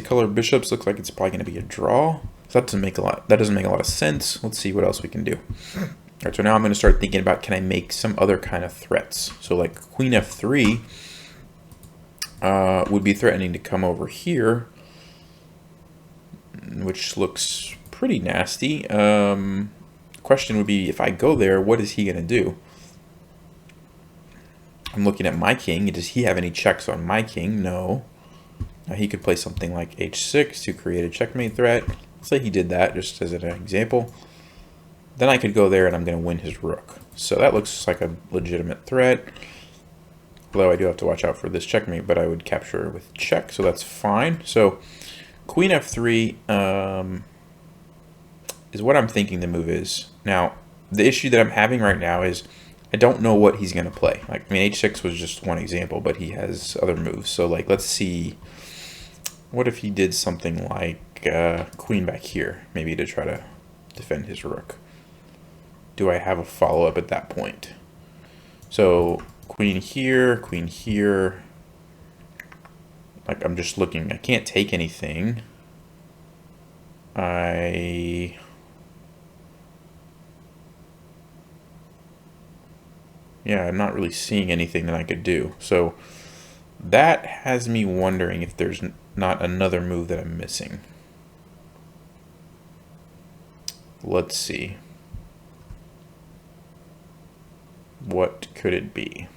color bishops looks like it's probably going to be a draw. So that doesn't make a lot. That doesn't make a lot of sense. Let's see what else we can do. All right, so now I'm going to start thinking about, can I make some other kind of threats? So like queen f3 would be threatening to come over here, which looks pretty nasty. Question would be, if I go there, what is he going to do? I'm looking at my king. Does he have any checks on my king? No. Now he could play something like h6 to create a checkmate threat. Let's say he did that just as an example. Then I could go there and I'm going to win his rook. So that looks like a legitimate threat. Although I do have to watch out for this checkmate, but I would capture with check, so that's fine. So queen f3 is what I'm thinking the move is. Now, the issue that I'm having right now is I don't know what he's going to play. Like, I mean, h6 was just one example, but he has other moves. So, like, let's see. What if he did something like queen back here, maybe to try to defend his rook? Do I have a follow-up at that point? So queen here, queen here. Like, I'm just looking. I can't take anything. Yeah, I'm not really seeing anything that I could do. So that has me wondering if there's not another move that I'm missing. Let's see. What could it be?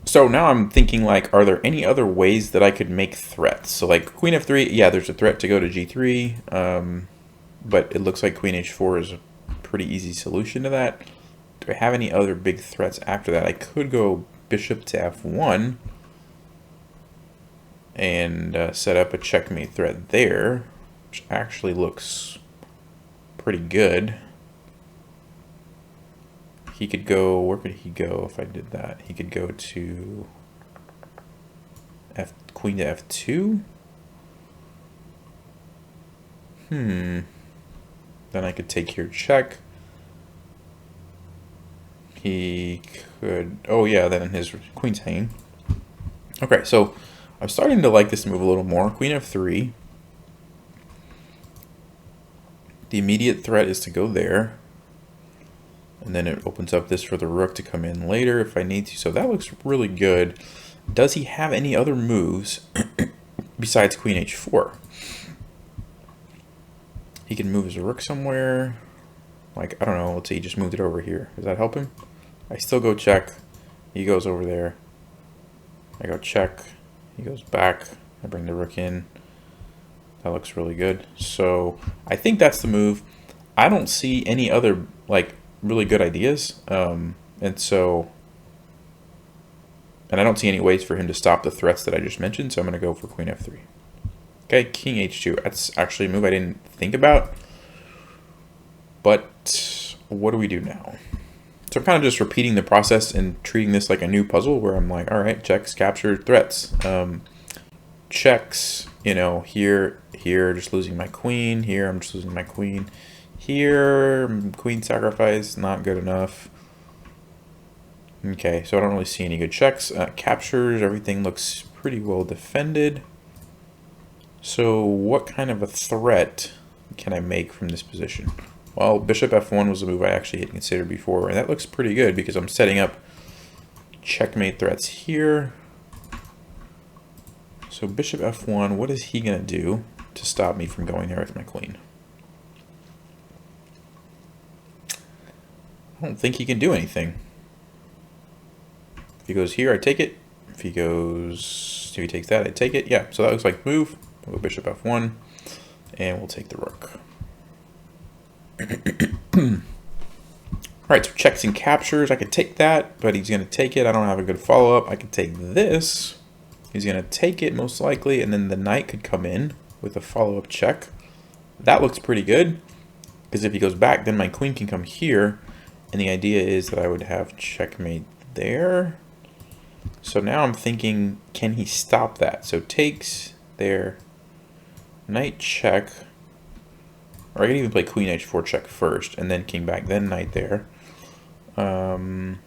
So now I'm thinking, like, are there any other ways that I could make threats? So like queen f3, yeah, there's a threat to go to g3, but it looks like queen h4 is a pretty easy solution to that. Do I have any other big threats after that? I could go bishop to f1 and set up a checkmate threat there, which actually looks pretty good. He could go, where could he go if I did that? He could go to queen to f2. Then I could take here check. He could, oh yeah, then his queen's hanging. Okay, so I'm starting to like this move a little more. Queen f3. The immediate threat is to go there. And then it opens up this for the rook to come in later if I need to. So that looks really good. Does he have any other moves besides queen h4? He can move his rook somewhere. Like, I don't know, let's say he just moved it over here. Does that help him? I still go check. He goes over there. I go check. He goes back. I bring the rook in. That looks really good. So I think that's the move. I don't see any other, like, really good ideas. And I don't see any ways for him to stop the threats that I just mentioned. So I'm going to go for queen f3. Okay, king h2. That's actually a move I didn't think about. But what do we do now? So I'm kind of just repeating the process and treating this like a new puzzle where I'm like, all right, checks, capture, threats. Checks, you know, here, just losing my queen. Here, I'm just losing my queen. Here, queen sacrifice, not good enough. Okay, so I don't really see any good checks. Captures, everything looks pretty well defended. So what kind of a threat can I make from this position? Well, bishop f1 was a move I actually had considered before, and that looks pretty good because I'm setting up checkmate threats here. So bishop f1, what is he going to do to stop me from going there with my queen? I don't think he can do anything. If he goes here, I take it. If he takes that, I take it. Yeah, so that looks like move. We'll go bishop f1, and we'll take the rook. Alright, so checks and captures. I could take that, but he's going to take it. I don't have a good follow-up. I could take this. He's going to take it, most likely, and then the knight could come in with a follow-up check. That looks pretty good, because if he goes back, then my queen can come here, and the idea is that I would have checkmate there. So now I'm thinking, can he stop that? So takes there, knight check, or I can even play queen h4 check first, and then king back, then knight there. G3,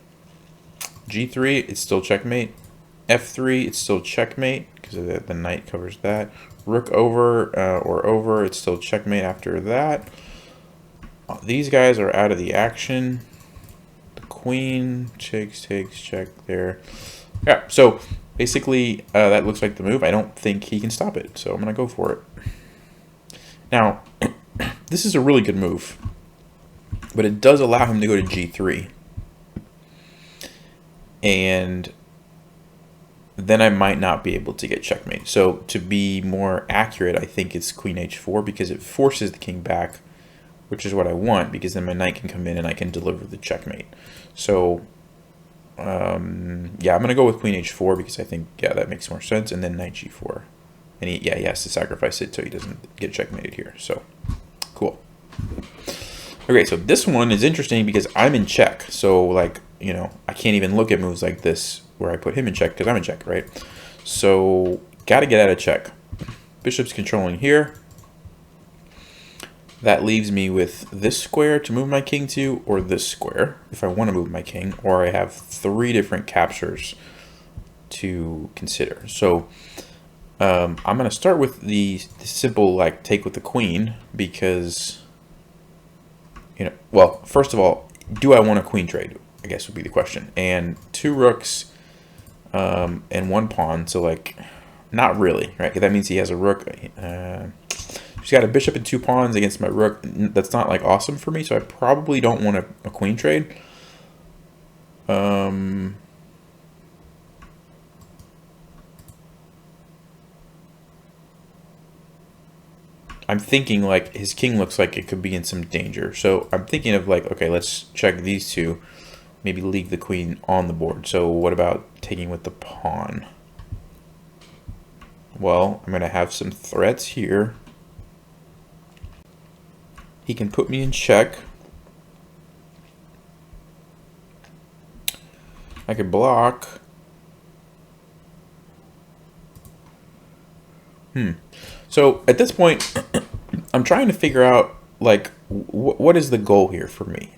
it's still checkmate. F3, it's still checkmate, because the knight covers that. Rook over, or over, it's still checkmate after that. These guys are out of the action. The queen takes, check there. Yeah, so basically that looks like the move. I don't think he can stop it, so I'm going to go for it. Now, this is a really good move. but it does allow him to go to g3. And then I might not be able to get checkmate. So to be more accurate, I think it's queen h4 because it forces the king back, which is what I want, because then my knight can come in and I can deliver the checkmate. So yeah, I'm going to go with queen h4 because I think, yeah, that makes more sense. And then knight g4. And he has to sacrifice it so he doesn't get checkmated here. So cool. Okay, so this one is interesting because I'm in check. So, like, you know, I can't even look at moves like this where I put him in check because I'm in check, right? So, got to get out of check. Bishop's controlling here. That leaves me with this square to move my king to, or this square if I want to move my king, or I have 3 different captures to consider. So, I'm going to start with the simple, like, take with the queen because, you know, well, first of all, do I want a queen trade, I guess would be the question. And 2 rooks and 1 pawn, so, like, not really, right? That means he has a rook. He's got a bishop and 2 pawns against my rook. That's not, like, awesome for me, so I probably don't want a queen trade. I'm thinking, like, his king looks like it could be in some danger. So I'm thinking of, like, okay, let's check these 2. Maybe leave the queen on the board. So what about taking with the pawn? Well, I'm going to have some threats here. He can put me in check. I could block. So at this point, I'm trying to figure out, like, what is the goal here for me?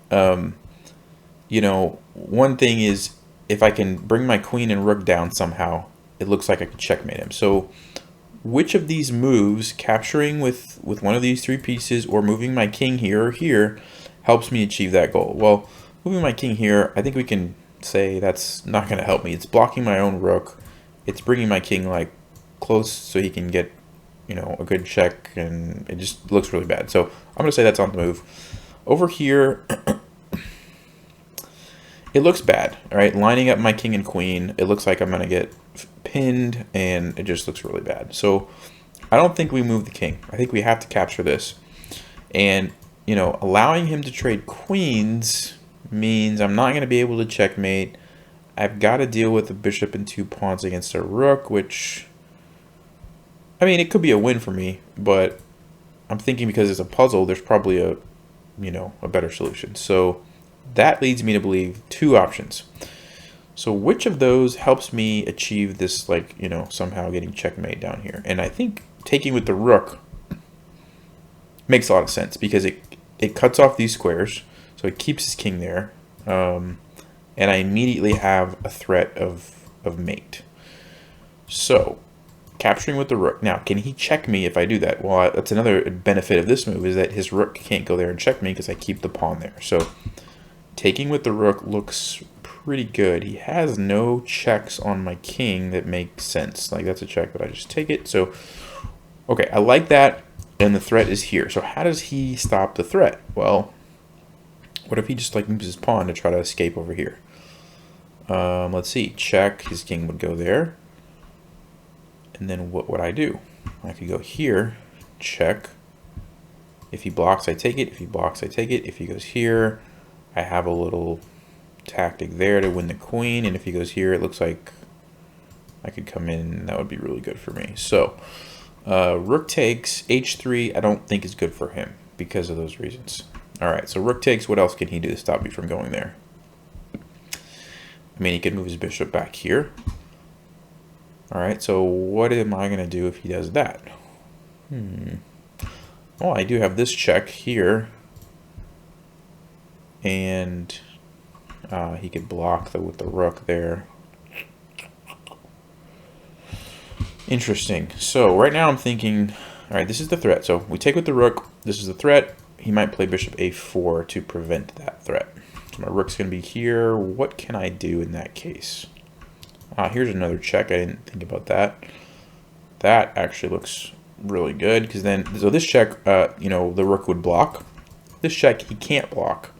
You know, one thing is if I can bring my queen and rook down somehow, it looks like I could checkmate him. So which of these moves, capturing with one of these 3 pieces or moving my king here or here, helps me achieve that goal? Well, moving my king here, I think we can say that's not going to help me. It's blocking my own rook. It's bringing my king, like, close so he can get, you know, a good check, and it just looks really bad. So I'm going to say that's on the move. Over here, it looks bad, all right? Lining up my king and queen, it looks like I'm going to get pinned, and it just looks really bad. So I don't think we move the king. I think we have to capture this. And, you know, allowing him to trade queens means I'm not going to be able to checkmate. I've got to deal with a bishop and 2 pawns against a rook, which, I mean, it could be a win for me, but I'm thinking because it's a puzzle, there's probably a, you know, a better solution. So that leads me to believe 2 options. So which of those helps me achieve this, like, you know, somehow getting checkmate down here? And I think taking with the rook makes a lot of sense because it cuts off these squares, so it keeps his king there, and I immediately have a threat of mate. So capturing with the rook. Now, can he check me if I do that? Well, that's another benefit of this move, is that his rook can't go there and check me because I keep the pawn there. So taking with the rook looks pretty good. He has no checks on my king that make sense. Like, that's a check, but I just take it. So, okay, I like that, and the threat is here. So how does he stop the threat? Well, what if he just, like, moves his pawn to try to escape over here? Let's see. Check. His king would go there. And then what would I do? I could go here. Check. If he blocks, I take it. If he blocks, I take it. If he goes here, I have a little tactic there to win the queen. And if he goes here, it looks like I could come in. That would be really good for me. So rook takes. H3 I don't think is good for him because of those reasons. All right, so rook takes. What else can he do to stop me from going there? I mean, he could move his bishop back here. All right, so what am I going to do if he does that? Oh, I do have this check here. And he could block with the rook there. Interesting. So right now I'm thinking, all right, this is the threat. So we take with the rook. This is the threat. He might play bishop a4 to prevent that threat. So my rook's going to be here. What can I do in that case? Here's another check. I didn't think about that. That actually looks really good because then, so this check, you know, the rook would block. This check, he can't block.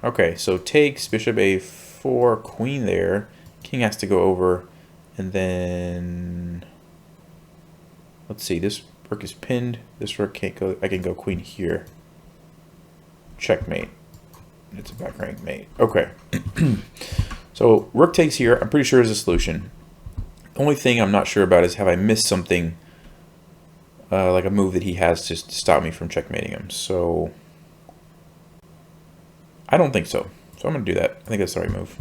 Okay, so takes bishop a4, queen there. King has to go over, and then let's see. This rook is pinned. This rook can't go. I can go queen here. Checkmate. It's a back rank mate. Okay. So rook takes here. I'm pretty sure is a solution. The only thing I'm not sure about is have I missed something, like a move that he has to stop me from checkmating him. So I don't think so. So I'm going to do that. I think that's the right move.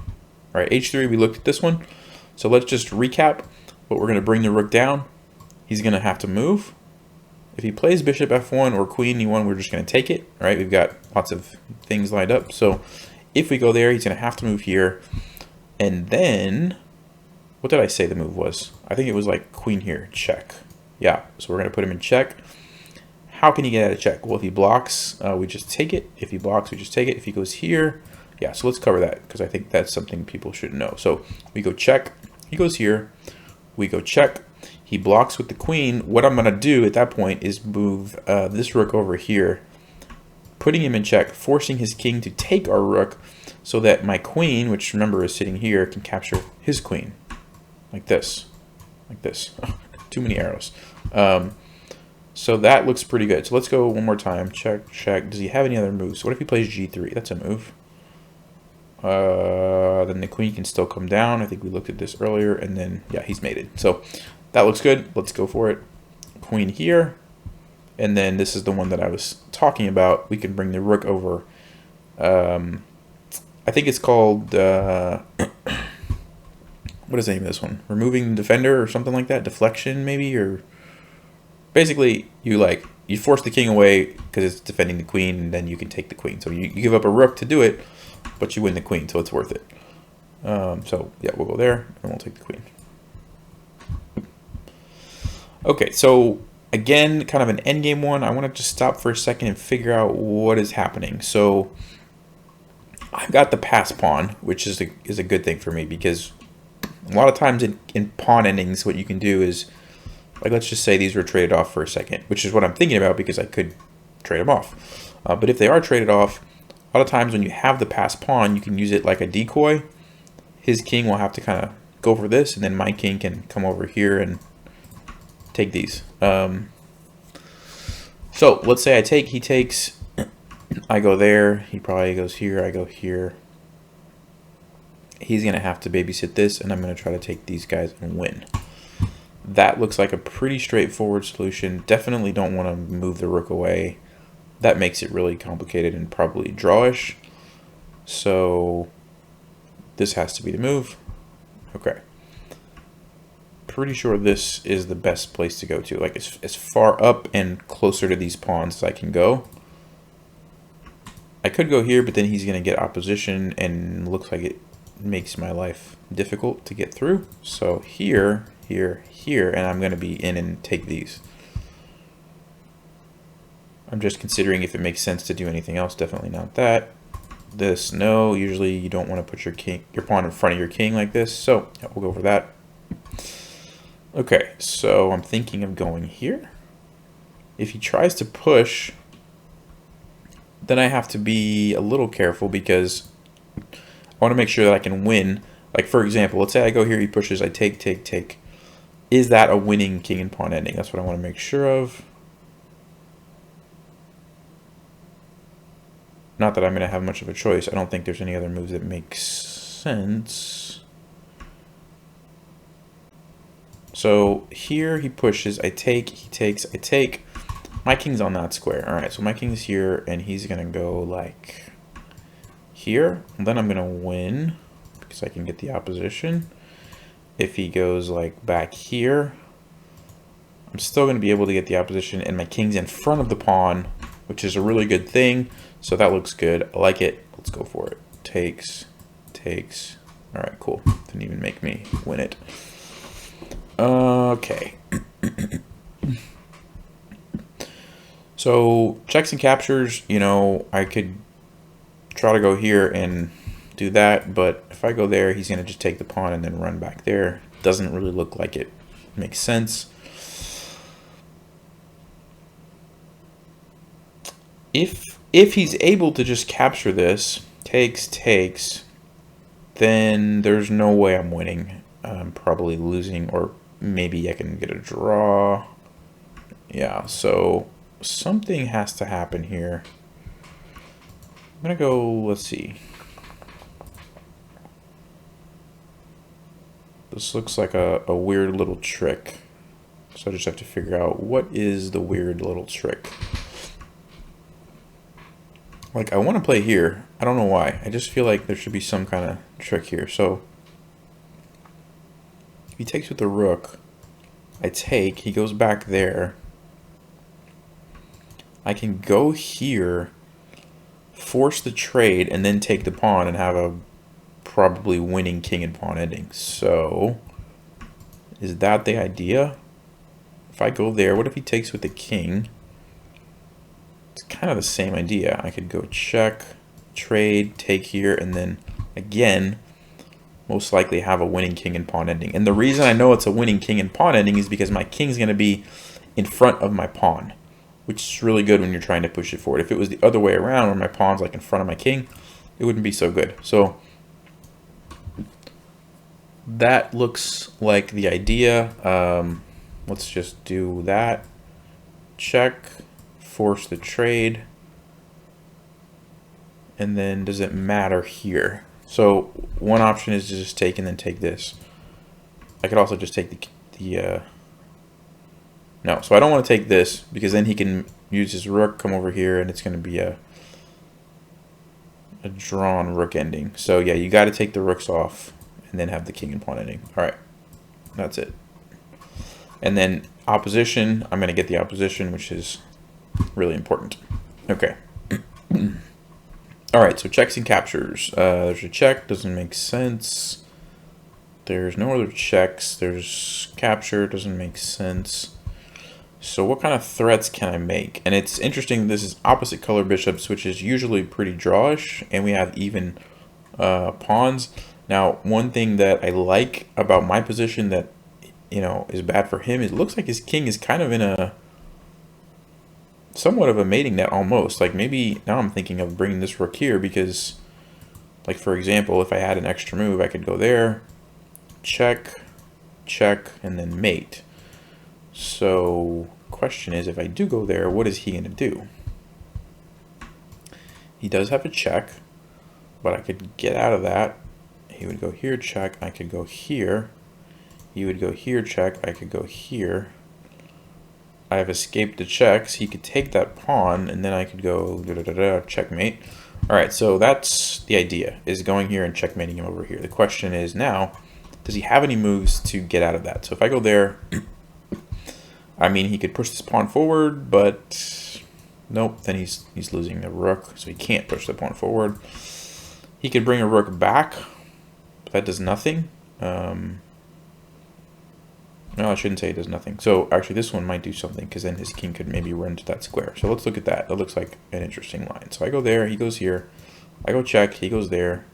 All right, h3, we looked at this one. So let's just recap. But we're going to bring the rook down. He's going to have to move. If he plays bishop f1 or queen e1, we're just going to take it. All right, we've got lots of things lined up. So if we go there, he's going to have to move here. And then, what did I say the move was? I think it was like queen here, check. Yeah, so we're going to put him in check. How can he get out of check? Well, if he blocks, we just take it. If he blocks, we just take it. If he goes here, yeah, so let's cover that because I think that's something people should know. So we go check. He goes here. We go check. He blocks with the queen. What I'm going to do at that point is move this rook over here, putting him in check, forcing his king to take our rook so that my queen, which remember is sitting here, can capture his queen. Like this. Like this. Too many arrows. So that looks pretty good. So let's go one more time. Check, check. Does he have any other moves? What if he plays g3? That's a move. Then the queen can still come down. I think we looked at this earlier. And then, yeah, he's mated. So that looks good. Let's go for it. Queen here. And then this is the one that I was talking about. We can bring the rook over. I think it's called... what is the name of this one? Removing the defender or something like that? Deflection, maybe? Or... Basically, you force the king away because it's defending the queen, and then you can take the queen. So you give up a rook to do it, but you win the queen, so it's worth it. So yeah, we'll go there, and we'll take the queen. Okay, so again, kind of an endgame one. I want to just stop for a second and figure out what is happening. So I've got the pass pawn, which is a good thing for me because a lot of times in pawn endings, what you can do is, like, let's just say these were traded off for a second, which is what I'm thinking about because I could trade them off. But if they are traded off, a lot of times when you have the pass pawn, you can use it like a decoy. His king will have to kind of go for this, and then my king can come over here and take these. So let's say I take, he takes, I go there, he probably goes here, I go here. He's going to have to babysit this, and I'm going to try to take these guys and win. That looks like a pretty straightforward solution. Definitely don't want to move the rook away. That makes it really complicated and probably drawish. So this has to be the move. Okay. Pretty sure this is the best place to go to. Like as far up and closer to these pawns as I can go. I could go here, but then he's going to get opposition and looks like it makes my life difficult to get through. So here, here, here, and I'm going to be in and take these. I'm just considering if it makes sense to do anything else. Definitely not that. This, no. Usually you don't want to put your pawn in front of your king like this. So yeah, we'll go for that. Okay, so I'm thinking of going here. If he tries to push, then I have to be a little careful because I want to make sure that I can win. Like, for example, let's say I go here, he pushes, I take, take, take. Is that a winning king and pawn ending? That's what I want to make sure of. Not that I'm going to have much of a choice. I don't think there's any other moves that make sense. So here he pushes, I take, he takes, I take. My king's on that square. All right, so my king's here, and he's going to go like here. And then I'm going to win because I can get the opposition. If he goes like back here, I'm still going to be able to get the opposition, and my king's in front of the pawn, which is a really good thing. So that looks good. I like it. Let's go for it. Takes, takes. All right, cool. Didn't even make me win it. Okay. So checks and captures, you know, I could try to go here and do that, but if I go there, he's going to just take the pawn and then run back there. Doesn't really look like it makes sense. If he's able to just capture this, takes, then there's no way I'm winning. I'm probably losing, or maybe I can get a draw. Yeah, so something has to happen here. I'm gonna go, let's see. This looks like a weird little trick. So I just have to figure out what is the weird little trick. Like, I want to play here. I don't know why. I just feel like there should be some kind of trick here. So if he takes with the rook, I take, he goes back there. I can go here, force the trade, and then take the pawn and have a probably winning king and pawn ending. So is that the idea? If I go there, what if he takes with the king? It's kind of the same idea. I could go check, trade, take here, and then again, most likely have a winning king and pawn ending. And the reason I know it's a winning king and pawn ending is because my king's going to be in front of my pawn, which is really good when you're trying to push it forward. If it was the other way around, where my pawn's like in front of my king, it wouldn't be so good. So that looks like the idea. Let's just do that. Check, force the trade, and then does it matter here? So one option is to just take and then take this. I could also just take no, so I don't want to take this because then he can use his rook, come over here, and it's going to be a drawn rook ending. So yeah, you got to take the rooks off and then have the king and pawn ending. All right, that's it. And then opposition, I'm going to get the opposition, which is really important. Okay. All right, so checks and captures. There's a check, doesn't make sense. There's no other checks. There's capture, doesn't make sense. So what kind of threats can I make? And it's interesting, this is opposite color bishops, which is usually pretty drawish, and we have even pawns. Now, one thing that I like about my position that, you know, is bad for him, it looks like his king is kind of in a somewhat of a mating net almost. Like maybe now I'm thinking of bringing this rook here because, like, for example, if I had an extra move, I could go there, check, check, and then mate. So question is, if I do go there, what is he going to do? He does have a check, but I could get out of that. He would go here, check, I could go here. He would go here, check, I could go here. I have escaped the checks. He could take that pawn, and then I could go checkmate. All right, so that's the idea, is going here and checkmating him over here. The question is now, does he have any moves to get out of that? So if I go there, I mean, he could push this pawn forward, but nope, then he's losing the rook, so he can't push the pawn forward. He could bring a rook back, but that does nothing. No, I shouldn't say it does nothing. So actually this one might do something because then his king could maybe run to that square. So let's look at that. That looks like an interesting line. So I go there, he goes here. I go check, he goes there.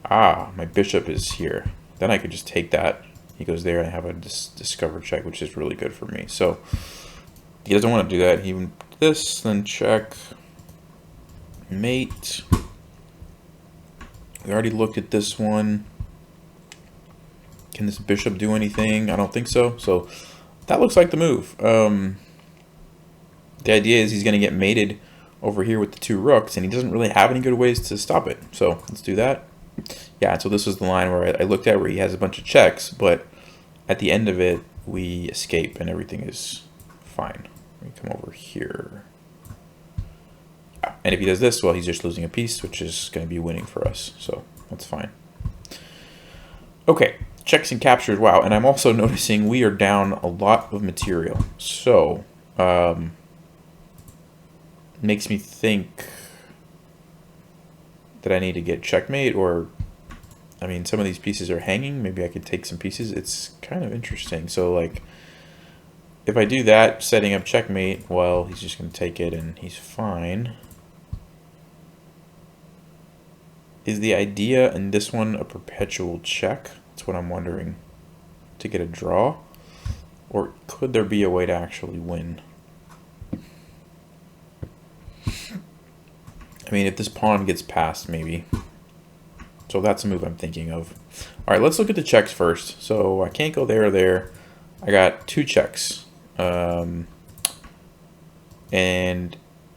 Ah, my bishop is here. Then I could just take that. He goes there and I have a discover check, which is really good for me. So he doesn't want to do that. He would this, then check, mate. We already looked at this one. Can this bishop do anything? I don't think so. So that looks like the move. The idea is he's going to get mated over here with the two rooks, and he doesn't really have any good ways to stop it. So let's do that. Yeah, so this was the line where I looked at where he has a bunch of checks, but at the end of it, we escape and everything is fine. Let me come over here. Yeah. And if he does this, well, he's just losing a piece, which is going to be winning for us. So that's fine. Okay. Checks and captures, wow, and I'm also noticing we are down a lot of material. So, makes me think that I need to get checkmate, or, I mean, some of these pieces are hanging. Maybe I could take some pieces. It's kind of interesting. So, like, if I do that, setting up checkmate, well, he's just going to take it and he's fine. Is the idea in this one a perpetual check? That's what I'm wondering. To get a draw? Or could there be a way to actually win? I mean, if this pawn gets passed, maybe. So that's a move I'm thinking of. All right, let's look at the checks first. So I can't go there or there. I got 2 checks. And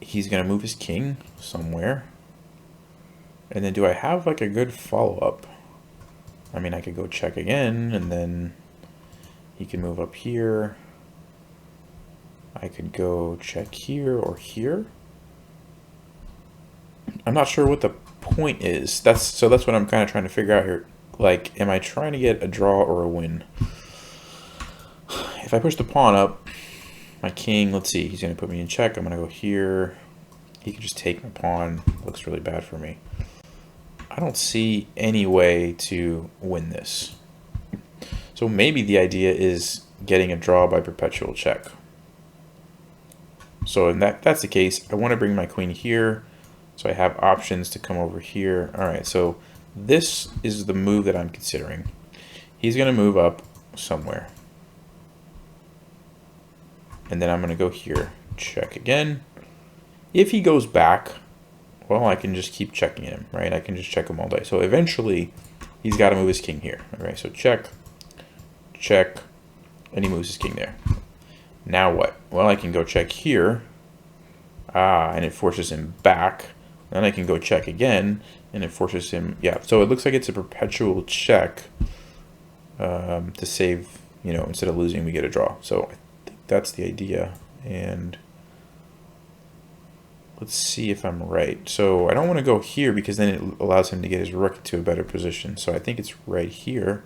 he's going to move his king somewhere. And then do I have like a good follow-up? I mean, I could go check again, and then he can move up here. I could go check here or here. I'm not sure what the point is. So that's what I'm kind of trying to figure out here. Like, am I trying to get a draw or a win? If I push the pawn up, my king, let's see, he's going to put me in check. I'm going to go here. He could just take my pawn. Looks really bad for me. I don't see any way to win this. So maybe the idea is getting a draw by perpetual check. So if that's the case, I want to bring my queen here. So I have options to come over here. All right, so this is the move that I'm considering. He's going to move up somewhere. And then I'm going to go here, check again. If he goes back, well, I can just keep checking him, right? I can just check him all day. So eventually, he's got to move his king here. All right, so check, check, and he moves his king there. Now what? Well, I can go check here. And it forces him back. Then I can go check again, and it forces him, yeah. So it looks like it's a perpetual check to save, you know, instead of losing, we get a draw. So I think that's the idea. And let's see if I'm right. So I don't want to go here because then it allows him to get his rook to a better position. So I think it's right here.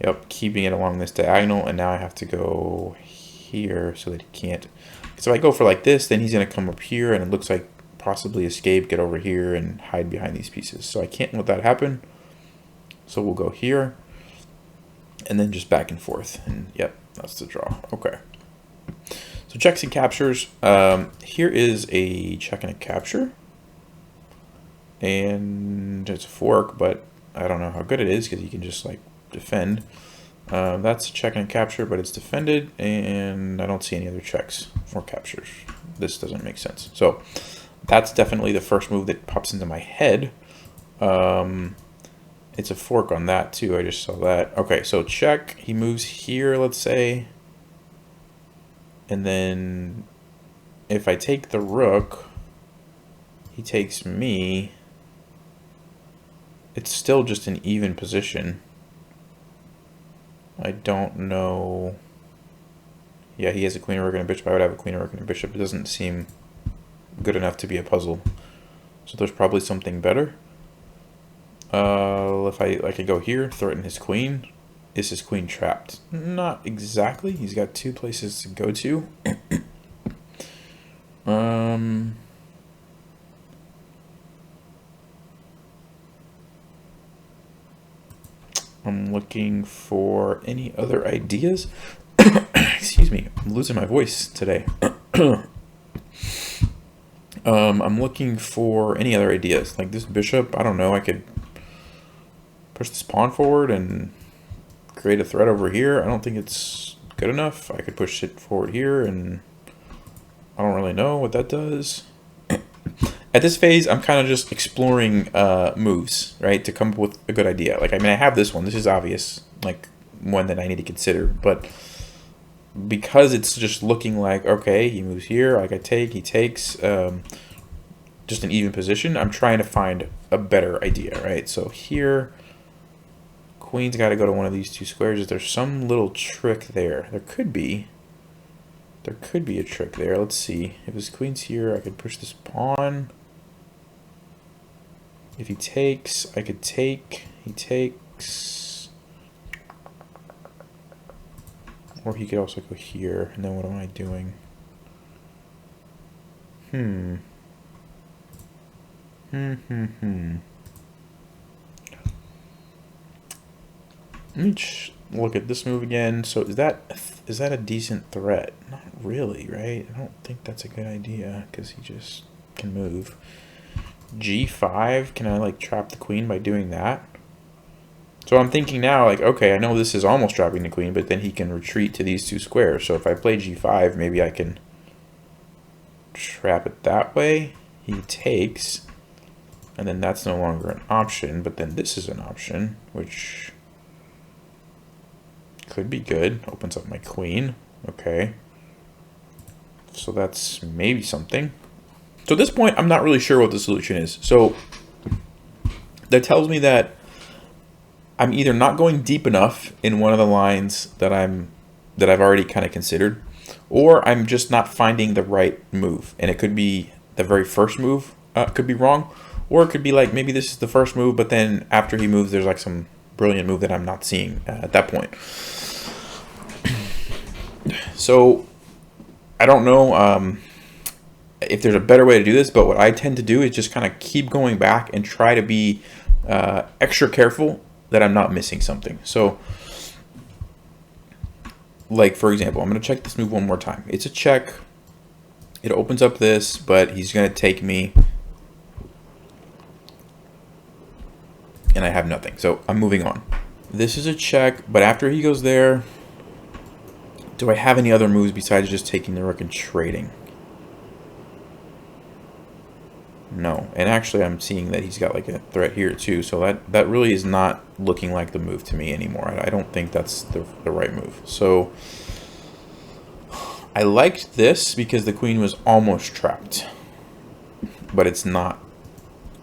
Yep, keeping it along this diagonal, and now I have to go here so that he can't. So if I go for like this, then he's going to come up here, and it looks like possibly escape, get over here, and hide behind these pieces. So I can't let that happen. So we'll go here, and then just back and forth. And yep, that's the draw. Okay. So checks and captures. Here is a check and a capture. And it's a fork, but I don't know how good it is because you can just like defend. That's a check and a capture, but it's defended, and I don't see any other checks or captures. This doesn't make sense. So that's definitely the first move that pops into my head. It's a fork on that too. I just saw that. Okay, so check. He moves here, let's say. And then if I take the rook, he takes me. It's still just an even position. I don't know. Yeah, he has a queen, a rook, and a bishop. I would have a queen, a rook, and a bishop. It doesn't seem good enough to be a puzzle. So there's probably something better. If I could go here, threaten his queen. Is his queen trapped? Not exactly. He's got 2 places to go to. I'm looking for any other ideas. Excuse me, I'm losing my voice today. I'm looking for any other ideas. Like this bishop, I don't know, I could push this pawn forward and create a threat over here. I don't think it's good enough. I could push it forward here, and I don't really know what that does. At this phase, I'm kind of just exploring moves, right, to come up with a good idea. Like, I mean, I have this one. This is obvious, like, one that I need to consider. But because it's just looking like, okay, he moves here, like I take, he takes, just an even position, I'm trying to find a better idea, right? So here, queen's got to go to one of these 2 squares. Is there some little trick there? There could be. There could be a trick there. Let's see. If his queen's here, I could push this pawn. If he takes, I could take. He takes. Or he could also go here. And then what am I doing? Let me look at this move again. So is that a decent threat? Not really, right? I don't think that's a good idea because he just can move. G5, can I like trap the queen by doing that? So I'm thinking now, like, okay, I know this is almost trapping the queen, but then he can retreat to these 2 squares. So if I play G5, maybe I can trap it that way. he takes, and then that's no longer an option, but then this is an option, which could be good. Opens up my queen. Okay. So that's maybe something. So at this point, I'm not really sure what the solution is. So that tells me that I'm either not going deep enough in one of the lines that I've already kind of considered, or I'm just not finding the right move. And it could be the very first move could be wrong, or it could be like maybe this is the first move, but then after he moves, there's like some brilliant move that I'm not seeing at that point. So I don't know if there's a better way to do this, but what I tend to do is just kind of keep going back and try to be extra careful that I'm not missing something. So like, for example, I'm going to check this move one more time. It's a check. It opens up this, but he's going to take me. And I have nothing. So I'm moving on. This is a check, but after he goes there, do I have any other moves besides just taking the rook and trading? No. And actually, I'm seeing that he's got like a threat here too. So that really is not looking like the move to me anymore. I don't think that's the right move. So I liked this because the queen was almost trapped, but it's not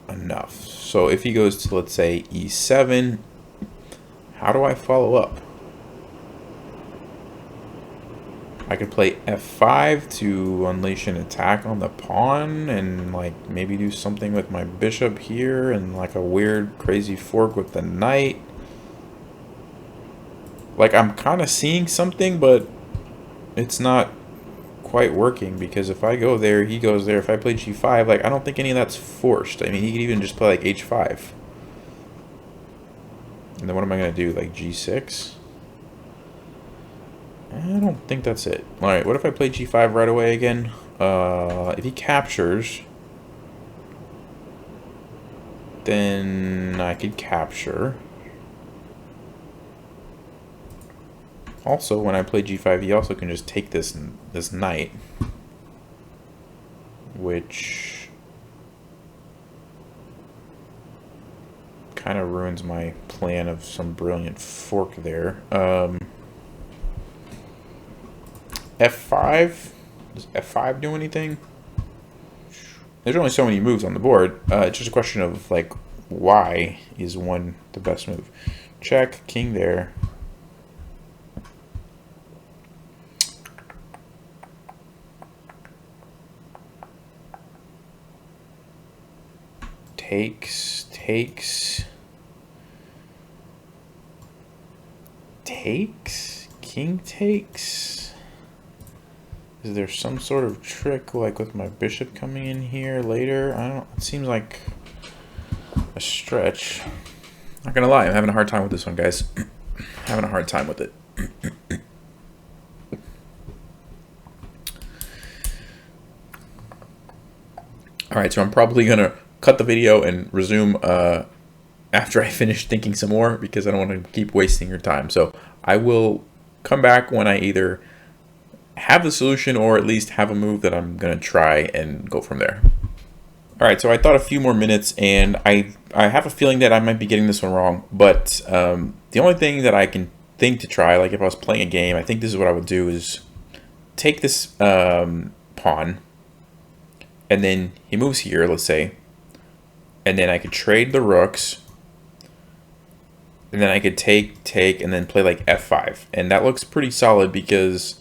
enough. So if he goes to, let's say, e7, how do I follow up? I could play f5 to unleash an attack on the pawn and like maybe do something with my bishop here and like a weird crazy fork with the knight. Like I'm kind of seeing something, but it's not quite working because if I go there, he goes there. If I play g5, like I don't think any of that's forced. I mean, he could even just play like h5. And then what am I going to do? Like g6? I don't think that's it. Alright, what if I play g5 right away again? If he captures, then I could capture. Also, when I play g5, he also can just take this knight, which kind of ruins my plan of some brilliant fork there. f5? Does f5 do anything? There's only so many moves on the board. It's just a question of like, why is one the best move? Check, king there. Takes, king takes. Is there some sort of trick like with my bishop coming in here later? I don't, it seems like a stretch. Not gonna lie, I'm having a hard time with this one, guys. Having a hard time with it. Alright, so I'm probably gonna cut the video and resume after I finish thinking some more because I don't want to keep wasting your time. So I will come back when I either have the solution or at least have a move that I'm going to try and go from there. Alright, so I thought a few more minutes and I have a feeling that I might be getting this one wrong, but the only thing that I can think to try, like if I was playing a game, I think this is what I would do is take this pawn and then he moves here, let's say, and then I could trade the rooks, and then I could take, and then play like f5. And that looks pretty solid because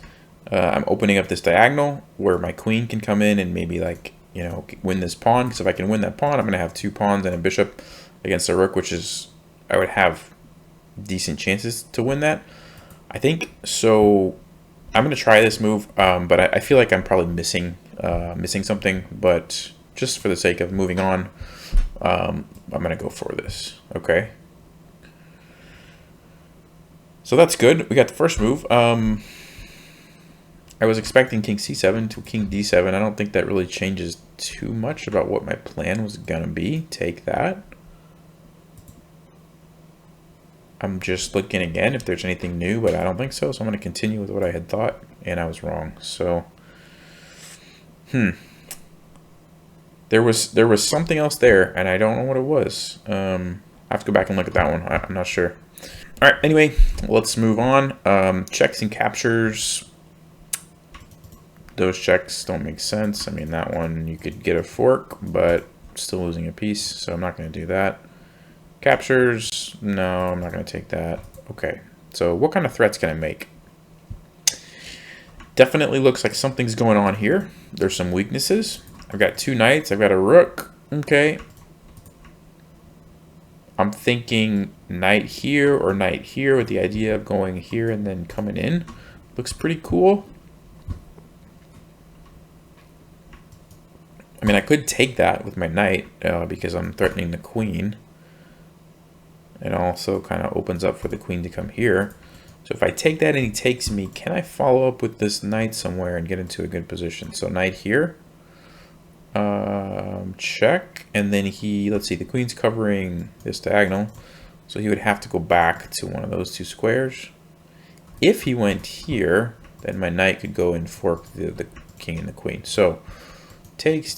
I'm opening up this diagonal where my queen can come in and maybe like, you know, win this pawn. Because if I can win that pawn, I'm going to have two pawns and a bishop against a rook, which is, I would have decent chances to win that, I think. So I'm going to try this move, but I feel like I'm probably missing something. But just for the sake of moving on, I'm going to go for this. Okay. So that's good. We got the first move. I was expecting king c7 to king d7. I don't think that really changes too much about what my plan was going to be. Take that. I'm just looking again if there's anything new, but I don't think so. So I'm going to continue with what I had thought, and I was wrong. So, There was something else there, and I don't know what it was. I have to go back and look at that one. I'm not sure. All right. Anyway, let's move on. Checks and captures. Those checks don't make sense. I mean, that one you could get a fork, but still losing a piece, so I'm not going to do that. Captures. No, I'm not going to take that. Okay. So what kind of threats can I make? Definitely looks like something's going on here. There's some weaknesses. I've got 2 knights. I've got a rook. Okay. I'm thinking knight here or knight here with the idea of going here and then coming in. Looks pretty cool. I mean, I could take that with my knight because I'm threatening the queen. It also kind of opens up for the queen to come here. So if I take that and he takes me, can I follow up with this knight somewhere and get into a good position? So knight here. Check. And then let's see, the queen's covering this diagonal. So he would have to go back to one of those 2 squares. If he went here, then my knight could go and fork the king and the queen. So takes,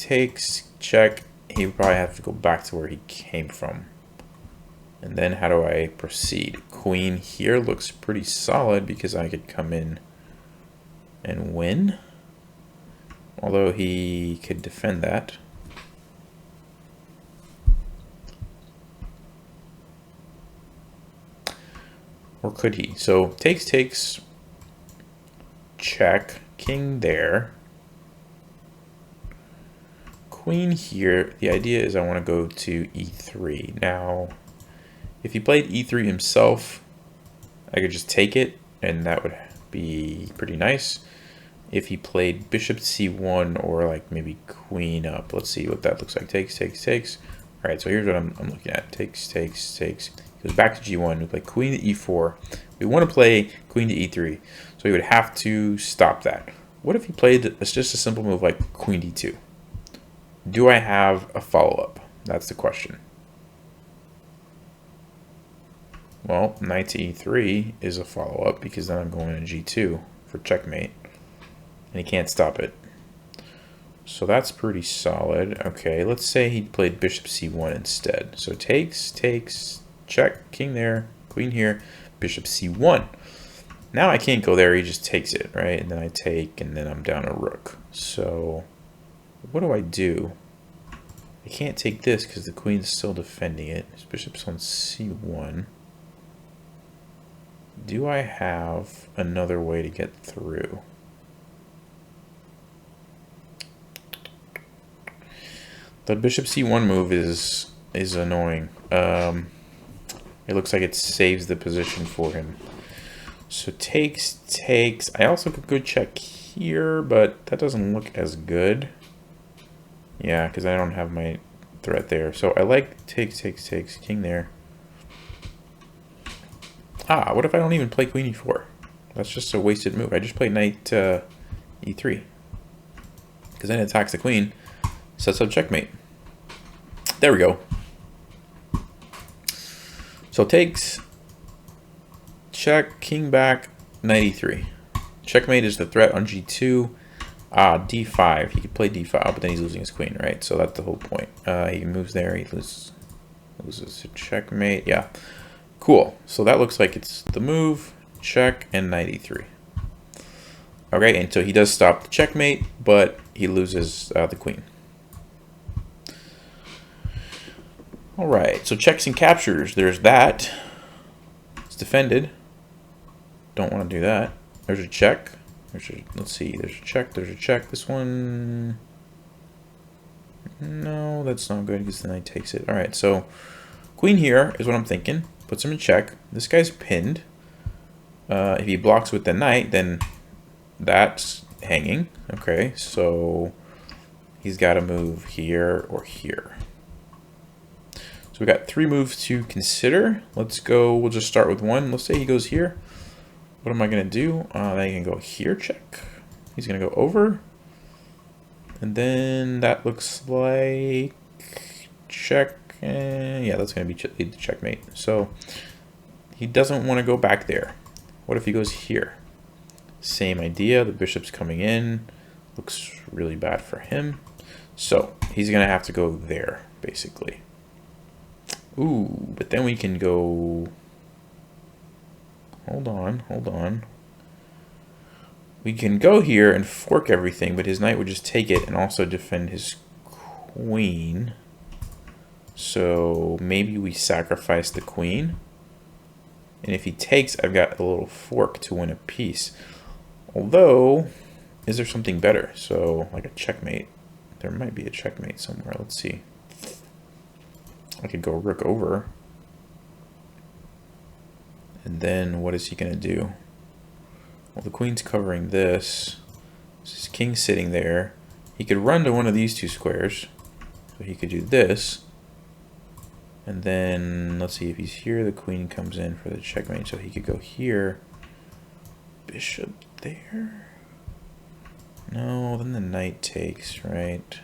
check. He would probably have to go back to where he came from. And then how do I proceed? Queen here looks pretty solid because I could come in and win. Although he could defend that. Or could he? So takes, check, king there. Queen here. The idea is I want to go to e3. Now, if he played e3 himself, I could just take it, and that would be pretty nice. If he played bishop c1 or like maybe queen up, let's see what that looks like. Takes. All right, so here's what I'm looking at. Takes. Goes back to g1. We play queen to e4. We want to play queen to e3, so he would have to stop that. What if he played just a simple move like queen d2? Do I have a follow-up? That's the question. Well, knight to e3 is a follow-up because then I'm going to g2 for checkmate. And he can't stop it. So that's pretty solid. Okay, let's say he played bishop c1 instead. So takes, check, king there, queen here, bishop c1. Now I can't go there, he just takes it, right? And then I take, and then I'm down a rook. So what do? I can't take this because the queen's still defending it. His bishop's on c1. Do I have another way to get through? The bishop c1 move is annoying. It looks like it saves the position for him. So takes. I also could go check here, but that doesn't look as good. Yeah, because I don't have my threat there. So I like takes, king there. Ah, what if I don't even play queen e4? That's just a wasted move. I just play knight e3. Because then it attacks the queen, sets up checkmate. There we go. So takes, check, king back, knight e3. Checkmate is the threat on g2. D5. He could play d5, but then he's losing his queen, right? So that's the whole point. He moves there. He loses to checkmate. Yeah. Cool. So that looks like it's the move, check, and knight e3. Okay, and so he does stop the checkmate, but he loses the queen. All right, so checks and captures. There's that. It's defended. Don't want to do that. There's a check. Let's see. There's a check. There's a check. This one. No, that's not good because the knight takes it. All right, so queen here is what I'm thinking. Puts him in check. This guy's pinned. If he blocks with the knight, then that's hanging. Okay, so he's got to move here or here. So we got 3 moves to consider. Let's go. We'll just start with one. Let's say he goes here. What am I going to do? Then he can go here, check. He's going to go over. And then that looks like check. Yeah, that's going to be lead to checkmate. So he doesn't want to go back there. What if he goes here? Same idea. The bishop's coming in. Looks really bad for him. So he's going to have to go there, basically. Ooh, but then we can go... Hold on. We can go here and fork everything, but his knight would just take it and also defend his queen. So maybe we sacrifice the queen. And if he takes, I've got a little fork to win a piece. Although, is there something better? So, like a checkmate. There might be a checkmate somewhere. Let's see. I could go rook over. And then what is he going to do? Well, the queen's covering this. His king's sitting there. He could run to one of these two squares. So he could do this. And then, let's see, if he's here, the queen comes in for the checkmate. So he could go here. Bishop there. No, then the knight takes, right?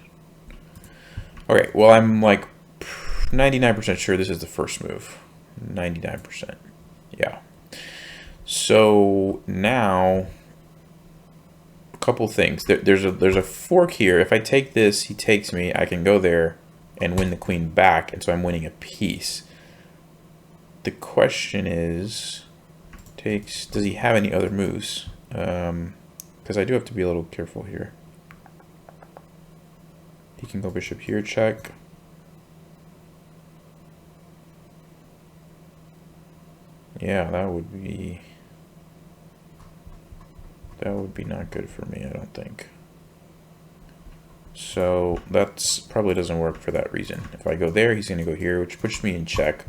Okay, well, I'm like 99% sure this is the first move. 99%. Yeah. So now, a couple things. There's a fork here. If I take this, he takes me. I can go there and win the queen back, and so I'm winning a piece. The question is, does he have any other moves? Because I do have to be a little careful here. He can go bishop here, check. Yeah, that would be not good for me, I don't think. So that's probably doesn't work for that reason. If I go there, he's going to go here, which puts me in check.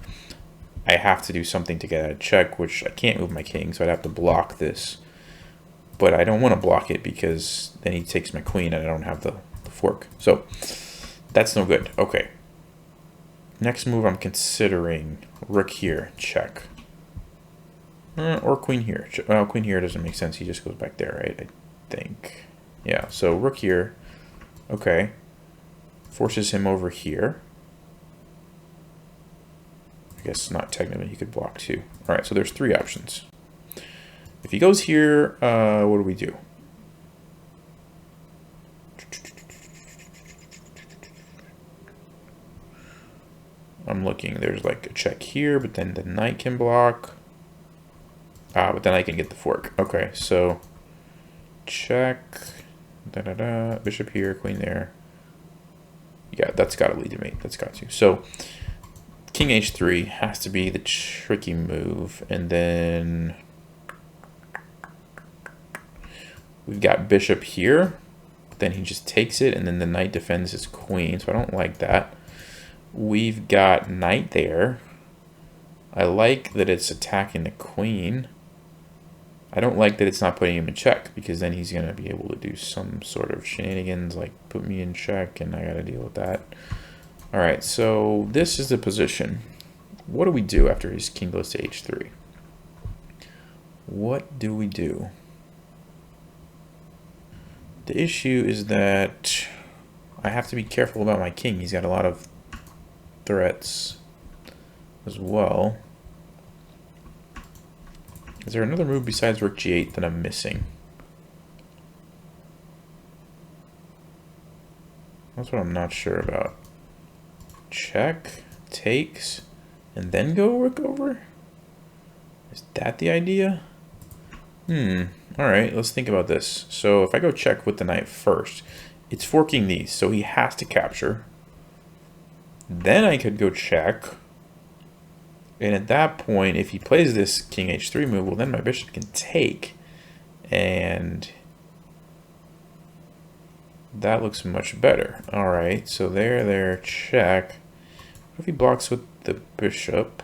I have to do something to get out of check, which I can't move my king, so I'd have to block this. But I don't want to block it because then he takes my queen and I don't have the fork. So that's no good. Okay. Next move I'm considering rook here, check. Or queen here. Well, queen here doesn't make sense. He just goes back there, right? I think. Yeah, so rook here. Okay. Forces him over here. I guess not technically. He could block too. All right, so there's three options. If he goes here, what do we do? I'm looking. There's like a check here, but then the knight can block. But then I can get the fork. Okay, so check. Bishop here, queen there. Yeah, that's got to lead to mate. That's got to. So king h3 has to be the tricky move, and then we've got bishop here. Then he just takes it, and then the knight defends his queen. So I don't like that. We've got knight there. I like that it's attacking the queen. I don't like that it's not putting him in check, because then he's going to be able to do some sort of shenanigans, like put me in check, and I got to deal with that. All right, so this is the position. What do we do after his king goes to h3? What do we do? The issue is that I have to be careful about my king. He's got a lot of threats as well. Is there another move besides rook g8 that I'm missing? That's what I'm not sure about. Check, takes, and then go rook over? Is that the idea? Alright, let's think about this. So if I go check with the knight first, it's forking these, so he has to capture. Then I could go check. And at that point, if he plays this king h3 move, well, then my bishop can take. And that looks much better. All right, so there, check. What if he blocks with the bishop?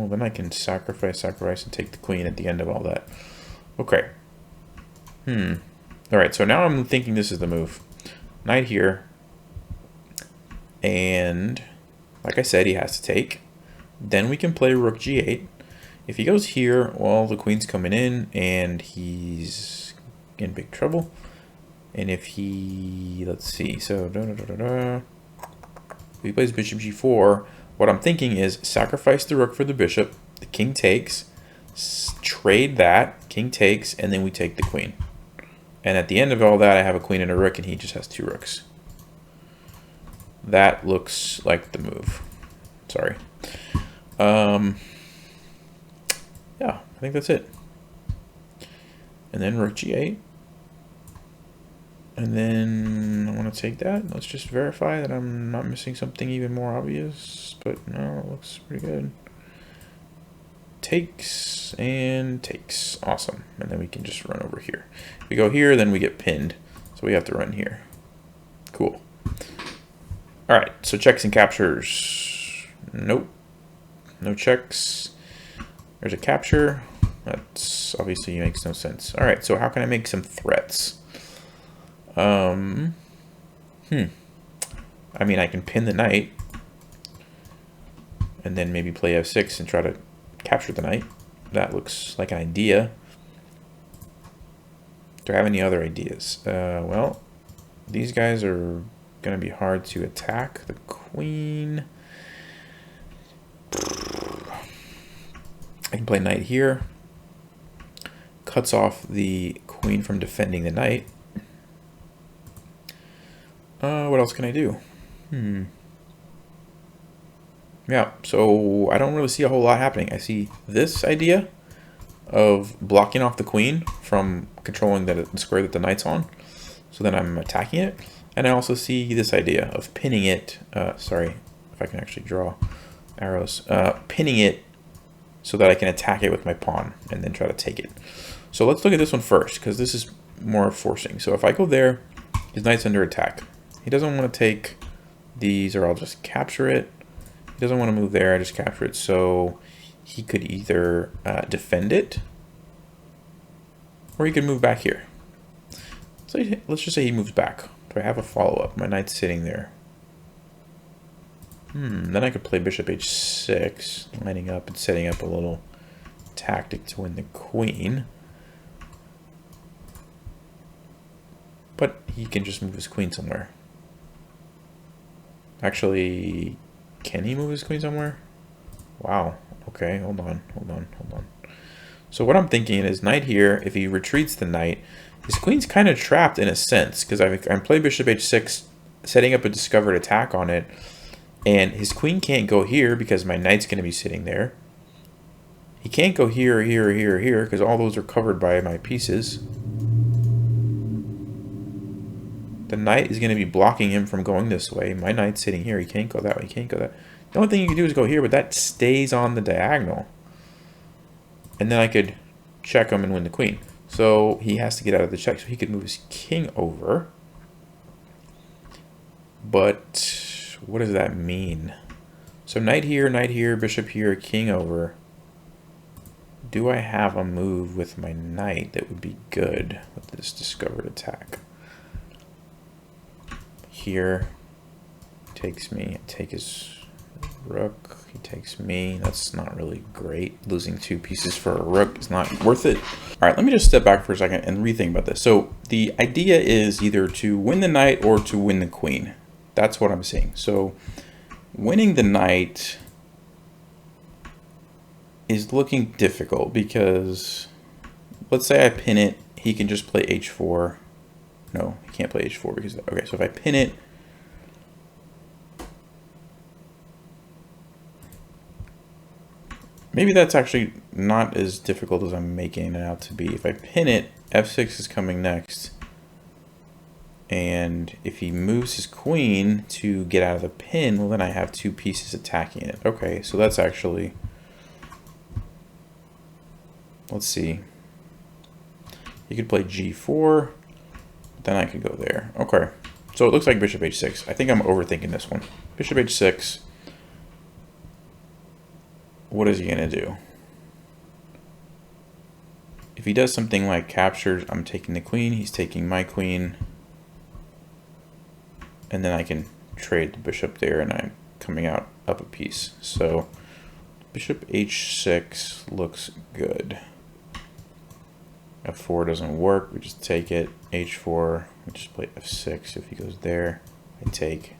Then I can sacrifice, and take the queen at the end of all that. Okay. All right, so now I'm thinking this is the move. Knight here. And like I said, he has to take. Then we can play rook g8. If he goes here, well, the queen's coming in and he's in big trouble. And if he, let's see, so if he plays bishop g4, what I'm thinking is sacrifice the rook for the bishop. The king takes, trade that, king takes, and then we take the queen. And at the end of all that, I have a queen and a rook, and he just has 2 rooks. That looks like the move. Sorry. Yeah, I think that's it. And then rook g8. And then I want to take that. Let's just verify that I'm not missing something even more obvious. But no, it looks pretty good. Takes and takes. Awesome. And then we can just run over here. If we go here, then we get pinned. So we have to run here. Cool. All right, so checks and captures. Nope. No checks. There's a capture. That's obviously makes no sense. All right, so how can I make some threats? I mean, I can pin the knight and then maybe play f6 and try to capture the knight. That looks like an idea. Do I have any other ideas? Well, these guys are going to be hard to attack. The queen. I can play knight here. Cuts off the queen from defending the knight. What else can I do? Yeah, so I don't really see a whole lot happening. I see this idea of blocking off the queen from controlling the square that the knight's on. So then I'm attacking it. And I also see this idea of pinning it. Sorry, if I can actually draw arrows. Pinning it so that I can attack it with my pawn and then try to take it. So let's look at this one first, because this is more forcing. So if I go there, his knight's under attack. He doesn't want to take these, or I'll just capture it. He doesn't want to move there, I just capture it. So he could either defend it, or he could move back here. So let's just say he moves back. Do I have a follow-up? My knight's sitting there. Then I could play bishop h6, lining up and setting up a little tactic to win the queen. But he can just move his queen somewhere. Actually, can he move his queen somewhere? Wow. Okay, hold on. So what I'm thinking is knight here, if he retreats the knight, his queen's kind of trapped in a sense, because I'm playing bishop h6, setting up a discovered attack on it, and his queen can't go here because my knight's going to be sitting there. He can't go here, here, here, here, because all those are covered by my pieces. The knight is going to be blocking him from going this way. My knight's sitting here. He can't go that way. He can't go that. The only thing you can do is go here, but that stays on the diagonal. And then I could check him and win the queen. So he has to get out of the check. So he could move his king over. But what does that mean? So knight here, bishop here, king over. Do I have a move with my knight that would be good with this discovered attack? Here takes me, I take his rook, he takes me. That's not really great. Losing 2 pieces for a rook is not worth it. All right, let me just step back for a second and rethink about this. So the idea is either to win the knight or to win the queen. That's what I'm seeing. So winning the knight is looking difficult because let's say I pin it, he can just play h4. No, he can't play h4 because, okay, so if I pin it, maybe that's actually not as difficult as I'm making it out to be. If I pin it, f6 is coming next. And if he moves his queen to get out of the pin, well, then I have 2 pieces attacking it. Okay, so that's actually, let's see. You could play g4. Then I could go there. Okay, so it looks like bishop h6. I think I'm overthinking this one. Bishop h6. What is he gonna do? If he does something like captures, I'm taking the queen, he's taking my queen. And then I can trade the bishop there and I'm coming out up a piece. So bishop h6 looks good. f4 doesn't work, we just take it. h4, we just play f6. If he goes there, I take.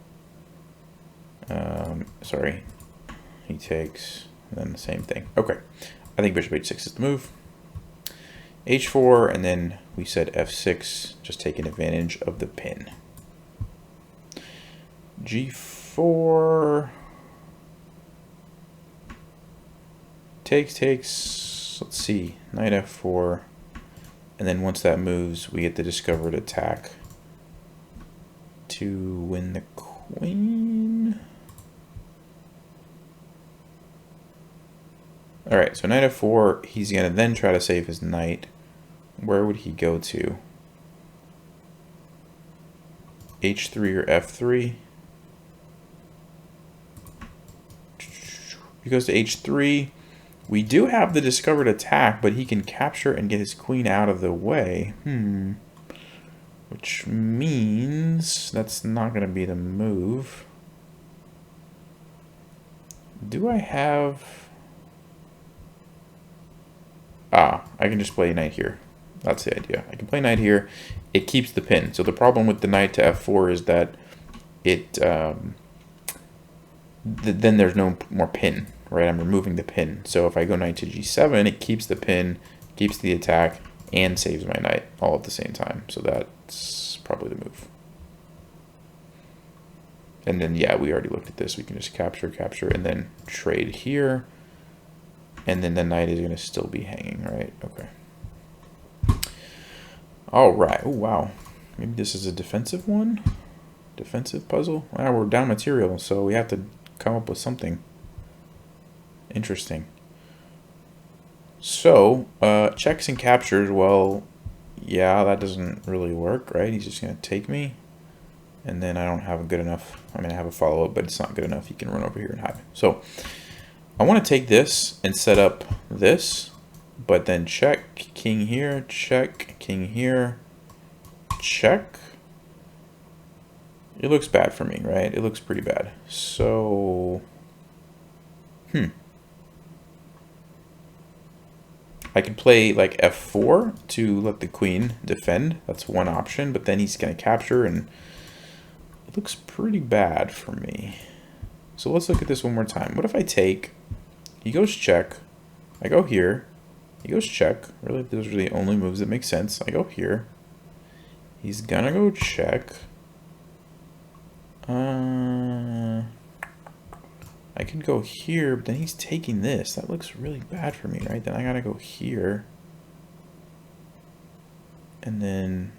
Sorry, he takes, and then the same thing. Okay, I think bishop h6 is the move. h4, and then we said f6, just taking advantage of the pin. g4 takes, let's see, knight f4, and then once that moves, we get the discovered attack to win the queen. All right, so knight f4, he's gonna then try to save his knight. Where would he go to? h3 or f3? He goes to h3. We do have the discovered attack, but he can capture and get his queen out of the way. Which means that's not going to be the move. Do I have... I can just play knight here. That's the idea. I can play knight here. It keeps the pin. So the problem with the knight to f4 is that it... then there's no more pin, right? I'm removing the pin. So if I go knight to g7, it keeps the pin, keeps the attack, and saves my knight all at the same time. So that's probably the move. And then, yeah, we already looked at this. We can just capture, and then trade here. And then the knight is going to still be hanging, right? Okay. All right. Oh, wow. Maybe this is a defensive one? Defensive puzzle? Well, we're down material, so we have to come up with something interesting. So, checks and captures, well, yeah, that doesn't really work, right? He's just going to take me, and then I don't have a good enough, I mean, I have a follow-up, but it's not good enough. He can run over here and hide. So, I want to take this and set up this, but then check, king here, check, king here, check. It looks bad for me, right? It looks pretty bad. So, I could play like f4 to let the queen defend. That's one option, but then he's going to capture, and it looks pretty bad for me. So let's look at this one more time. What if I take, he goes check, I go here, he goes check. Really, those are the only moves that make sense. I go here, he's going to go check. I can go here, but then he's taking this. That looks really bad for me, right? Then I gotta go here. And then,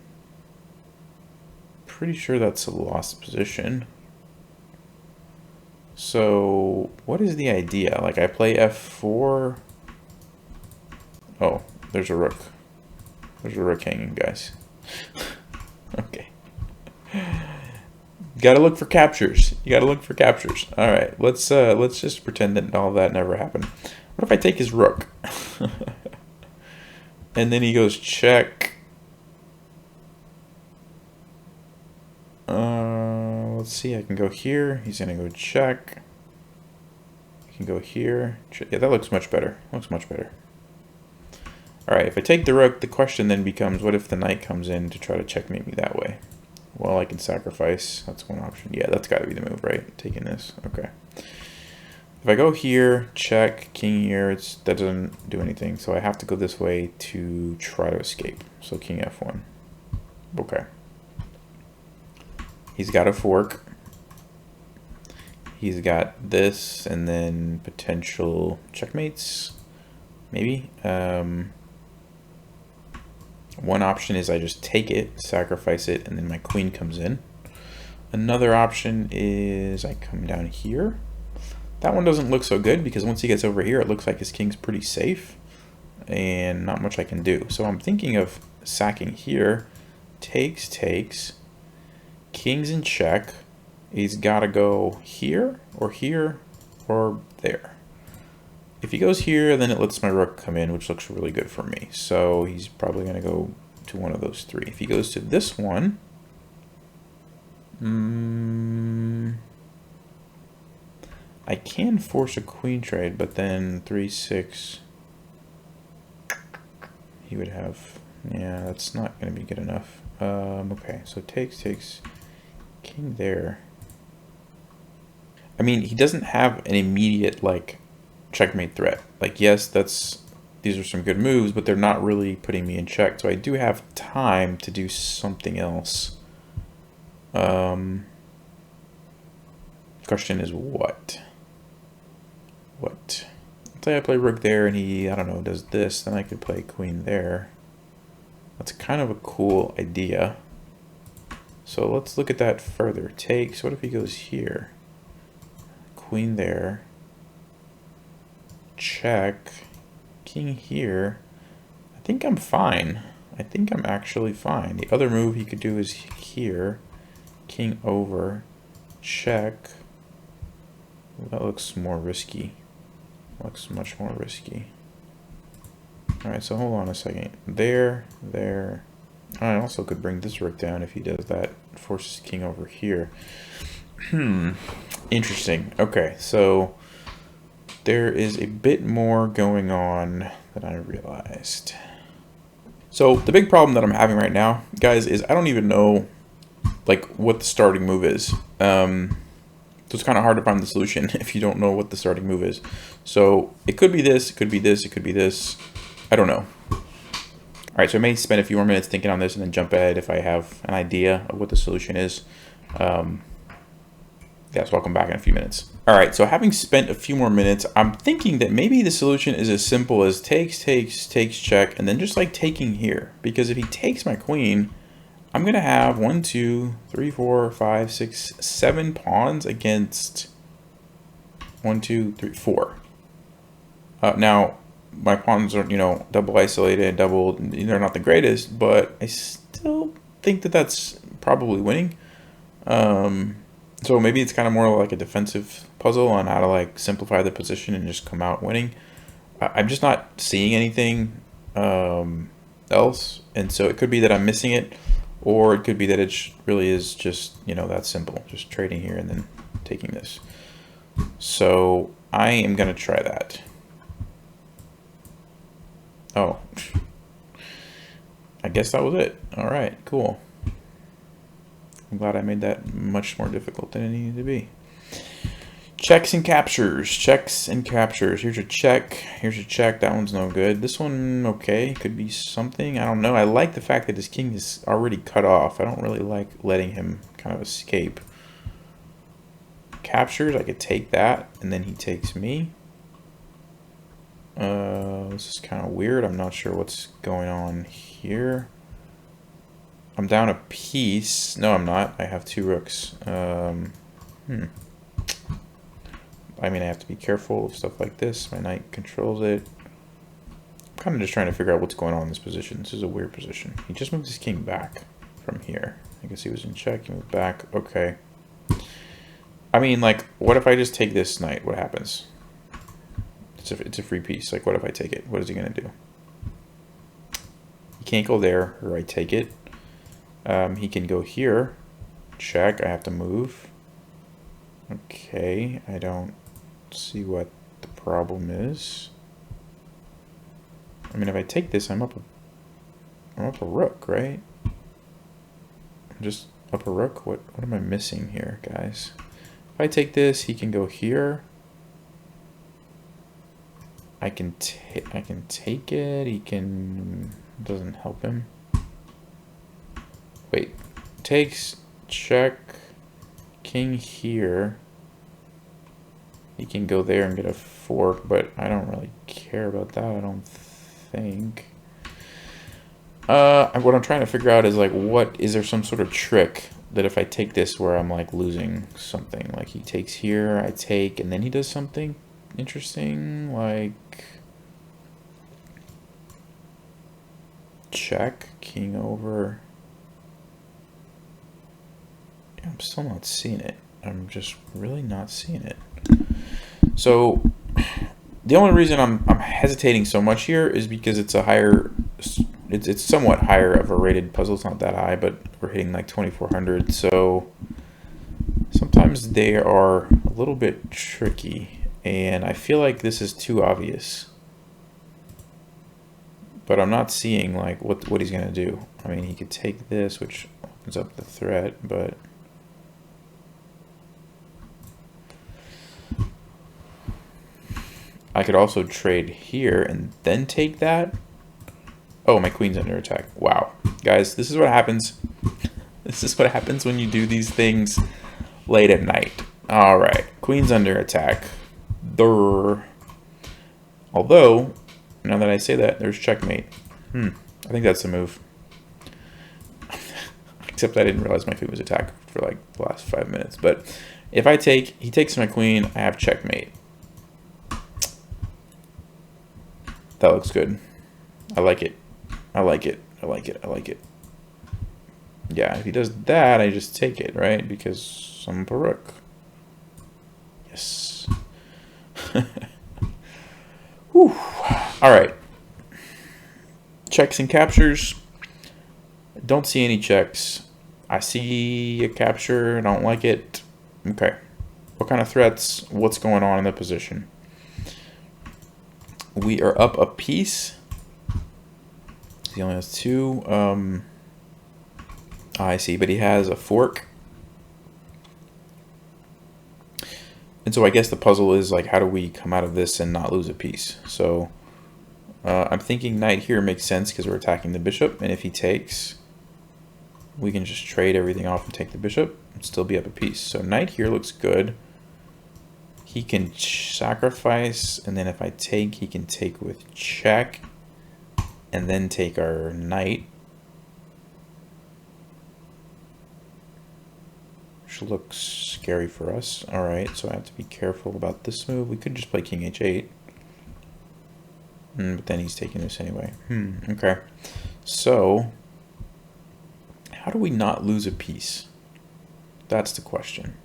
pretty sure that's a lost position. So, what is the idea? Like, I play f4. Oh, there's a rook. There's a rook hanging, guys. Okay. Gotta look for captures. You gotta look for captures. All right, let's just pretend that all that never happened. What if I take his rook? And then he goes check. Let's see, I can go here. He's gonna go check. I can go here. Yeah, that looks much better. Looks much better. All right, if I take the rook, the question then becomes, what if the knight comes in to try to checkmate me that way? Well, I can sacrifice. That's one option. Yeah, that's got to be the move, right? Taking this. Okay. If I go here, check, king here, that doesn't do anything. So I have to go this way to try to escape. So king f1. Okay. He's got a fork. He's got this, and then potential checkmates, maybe. One option is I just take it, sacrifice it, and then my queen comes in. Another option is I come down here. That one doesn't look so good because once he gets over here, it looks like his king's pretty safe and not much I can do. So I'm thinking of sacking here. Takes, king's in check. He's got to go here or there. If he goes here, then it lets my rook come in, which looks really good for me. So he's probably going to go to one of those three. If he goes to this one, I can force a queen trade, but then 3-6, he would have, yeah, that's not going to be good enough. Okay, so takes, king there. I mean, he doesn't have an immediate, like, checkmate threat. Like, yes, these these are some good moves, but they're not really putting me in check. So I do have time to do something else. Question is what? What? Let's say I play rook there and he, I don't know, does this, then I could play queen there. That's kind of a cool idea. So let's look at that further. Takes, what if he goes here? Queen there. Check. King here. I think I'm fine. I think I'm actually fine. The other move he could do is here. King over. Check. That looks more risky. Looks much more risky. Alright, so hold on a second. There. I also could bring this rook down if he does that. Forces king over here. Interesting. Okay, so there is a bit more going on than I realized. So the big problem that I'm having right now, guys, is I don't even know like what the starting move is. So it's kind of hard to find the solution if you don't know what the starting move is. So it could be this, it could be this, it could be this. I don't know. All right, so I may spend a few more minutes thinking on this and then jump ahead if I have an idea of what the solution is. Yeah, so I'll come back in a few minutes. All right, so having spent a few more minutes, I'm thinking that maybe the solution is as simple as takes, check, and then just like taking here. Because if he takes my queen, I'm gonna have 1, 2, 3, 4, 5, 6, 7 pawns against 1, 2, 3, 4. Now, my pawns are, you know, double isolated, double, they're not the greatest, but I still think that that's probably winning. So maybe it's kind of more like a defensive puzzle on how to like simplify the position and just come out winning. I'm just not seeing anything else, and so it could be that I'm missing it, or it could be that it really is just, you know, that simple, just trading here and then taking this. So I am gonna try that. Oh, I guess that was it. All right, cool. I'm glad I made that much more difficult than it needed to be. Checks and captures. Checks and captures. Here's your check. Here's your check. That one's no good. This one, okay. Could be something. I don't know. I like the fact that his king is already cut off. I don't really like letting him kind of escape. Captures. I could take that, and then he takes me. This is kind of weird. I'm not sure what's going on here. I'm down a piece. No, I'm not. I have 2 rooks. I mean, I have to be careful of stuff like this. My knight controls it. I'm kind of just trying to figure out what's going on in this position. This is a weird position. He just moved his king back from here. I guess he was in check. He moved back. Okay. I mean, like, what if I just take this knight? What happens? It's a free piece. Like, what if I take it? What is he going to do? He can't go there, or I take it. He can go here. Check. I have to move. Okay. I don't see what the problem is. I mean, if I take this, I'm up a rook, right? I'm just up a rook. What am I missing here, guys? If I take this, he can go here. I can take it. He can. Doesn't help him. Wait. Takes. Check. King here. He can go there and get a fork, but I don't really care about that. I don't think. What I'm trying to figure out is like, is there some sort of trick that if I take this where I'm like losing something? Like he takes here, I take, and then he does something interesting, like check, king over. Yeah, I'm still not seeing it. I'm just really not seeing it. So the only reason I'm hesitating so much here is because it's a higher, it's somewhat higher of a rated puzzle. It's not that high, but we're hitting like 2400. So sometimes they are a little bit tricky, and I feel like this is too obvious. But I'm not seeing like what he's gonna do. I mean, he could take this, which opens up the threat, but I could also trade here and then take that. Oh, my queen's under attack. Wow. Guys, this is what happens. This is what happens when you do these things late at night. All right, queen's under attack. Durr. Although, now that I say that, there's checkmate. I think that's the move. Except I didn't realize my queen was attacked for like the last 5 minutes. But if I take, he takes my queen, I have checkmate. That looks good. I like it. I like it. I like it. I like it. Yeah, if he does that, I just take it, right? Because I'm a rook. Yes. Whew. All right. Checks and captures. Don't see any checks. I see a capture. I don't like it. Okay. What kind of threats? What's going on in the position? We are up a piece. He only has 2. I see, but he has a fork. And so I guess the puzzle is like, how do we come out of this and not lose a piece? So I'm thinking knight here makes sense because we're attacking the bishop. And if he takes, we can just trade everything off and take the bishop and still be up a piece. So knight here looks good. He can sacrifice, and then if I take, he can take with check and then take our knight. Which looks scary for us. Alright, so I have to be careful about this move. We could just play king h8. But then he's taking this anyway. Okay. So, how do we not lose a piece? That's the question.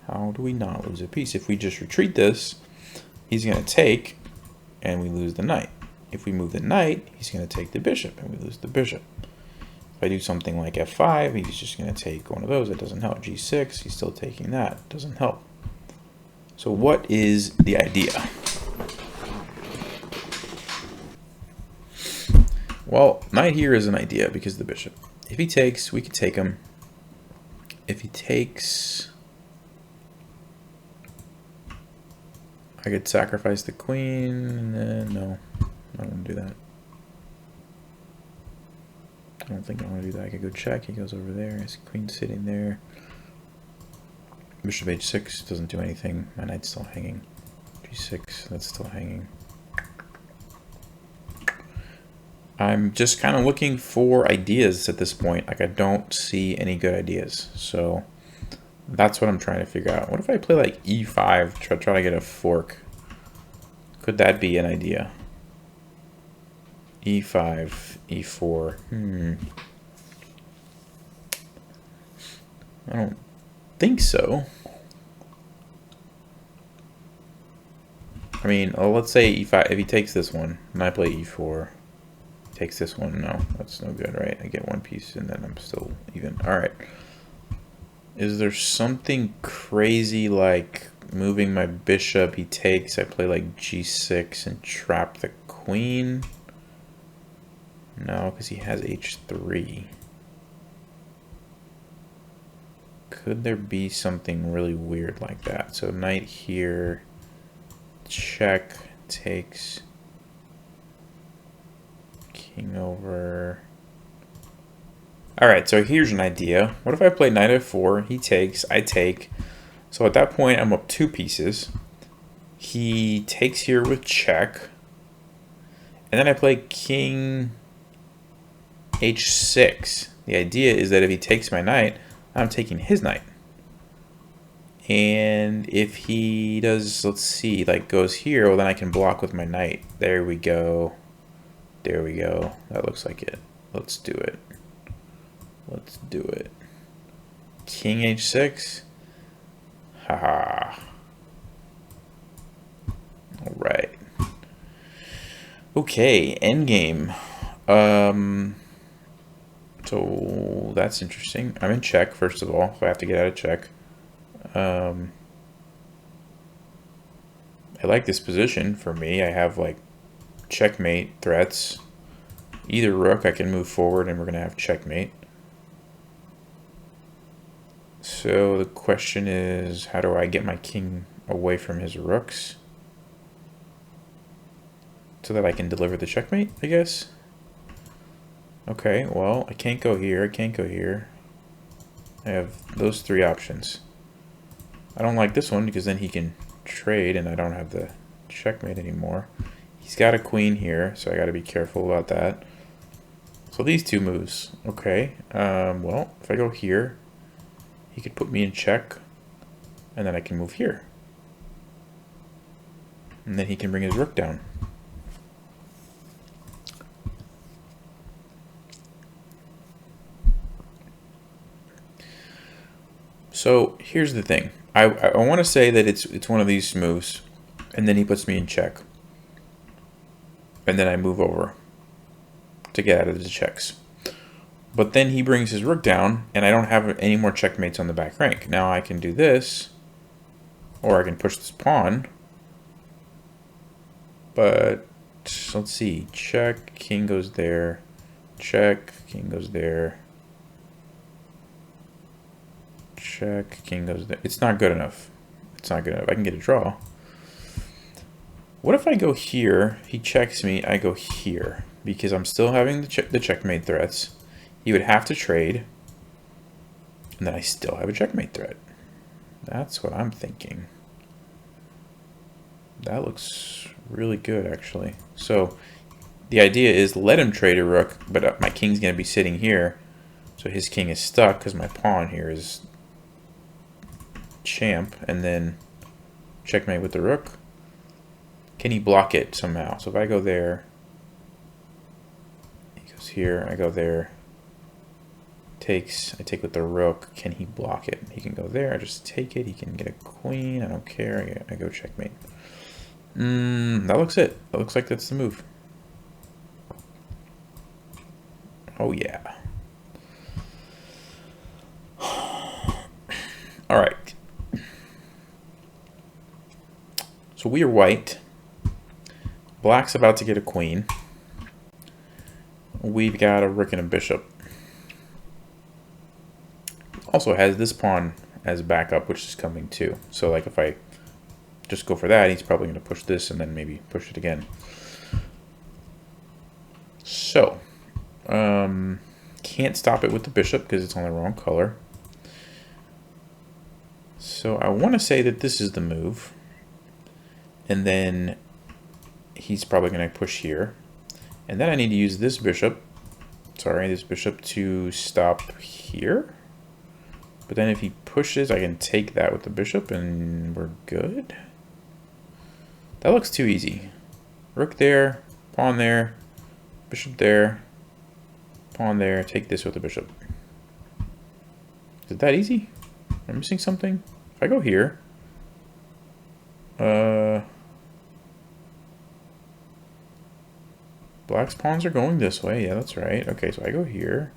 How do we not lose a piece? If we just retreat this, he's going to take, and we lose the knight. If we move the knight, he's going to take the bishop, and we lose the bishop. If I do something like f5, he's just going to take one of those. That doesn't help. g6, he's still taking that. Doesn't help. So what is the idea? Well, knight here is an idea because of the bishop. If he takes, we can take him. If he takes, I could sacrifice the queen, and then, no, I don't want to do that. I don't think I want to do that. I could go check, he goes over there, his queen's sitting there. Bishop h6 doesn't do anything, my knight's still hanging. g6, that's still hanging. I'm just kind of looking for ideas at this point. Like, I don't see any good ideas. So that's what I'm trying to figure out. What if I play like e5, try to get a fork? Could that be an idea? e5, e4. I don't think so. I mean, let's say e5, if he takes this one, and I play e4. Takes this one, no, that's no good, right? I get one piece and then I'm still even. All right. Is there something crazy like moving my bishop? He takes, I play like g6 and trap the queen. No, because he has h3. Could there be something really weird like that? So knight here, check, takes, king over. All right, so here's an idea. What if I play knight f4, he takes, I take. So at that point, I'm up 2 pieces. He takes here with check. And then I play king h6. The idea is that if he takes my knight, I'm taking his knight. And if he does, let's see, like goes here, well then I can block with my knight. There we go. There we go. That looks like it. Let's do it. Let's do it. King h6. Haha. All right. Okay, endgame. So that's interesting. I'm in check, first of all, so I have to get out of check. I like this position for me. I have like checkmate threats. Either rook, I can move forward and we're going to have checkmate. So the question is, how do I get my king away from his rooks? so that I can deliver the checkmate, I guess. Okay, well, I can't go here, I can't go here. I have those three options. I don't like this one because then he can trade and I don't have the checkmate anymore. He's got a queen here, so I got to be careful about that. So these two moves. Okay, well, if I go here, he could put me in check, and then I can move here. And then he can bring his rook down. So here's the thing. I want to say that it's one of these moves, and then he puts me in check. And then I move over to get out of the checks. But then he brings his rook down, and I don't have any more checkmates on the back rank. Now I can do this, or I can push this pawn. But let's see. Check, king goes there. Check, king goes there. Check, king goes there. It's not good enough. It's not good enough. I can get a draw. What if I go here? He checks me. I go here because I'm still having the checkmate threats. He would have to trade, and then I still have a checkmate threat. That's what I'm thinking. That looks really good, actually. So the idea is let him trade a rook, but my king's going to be sitting here, so his king is stuck because my pawn here is champ, and then checkmate with the rook. Can he block it somehow? So if I go there, he goes here, I go there, takes, I take with the rook. Can he block it? He can go there, I just take it, he can get a queen, I don't care, I go checkmate. That looks it. That looks like that's the move. Oh yeah. Alright. So we are white. Black's about to get a queen. We've got a rook and a bishop. Also has this pawn as backup, which is coming too. So like if I just go for that, he's probably going to push this and then maybe push it again. So, can't stop it with the bishop because it's on the wrong color. So I want to say that this is the move. And then he's probably going to push here. And then I need to use this bishop, to stop here. But then if he pushes, I can take that with the bishop and we're good. That looks too easy. Rook there, pawn there, bishop there, pawn there, take this with the bishop. Is it that easy? Am I missing something? If I go here, black's pawns are going this way. Yeah, that's right. Okay, so I go here.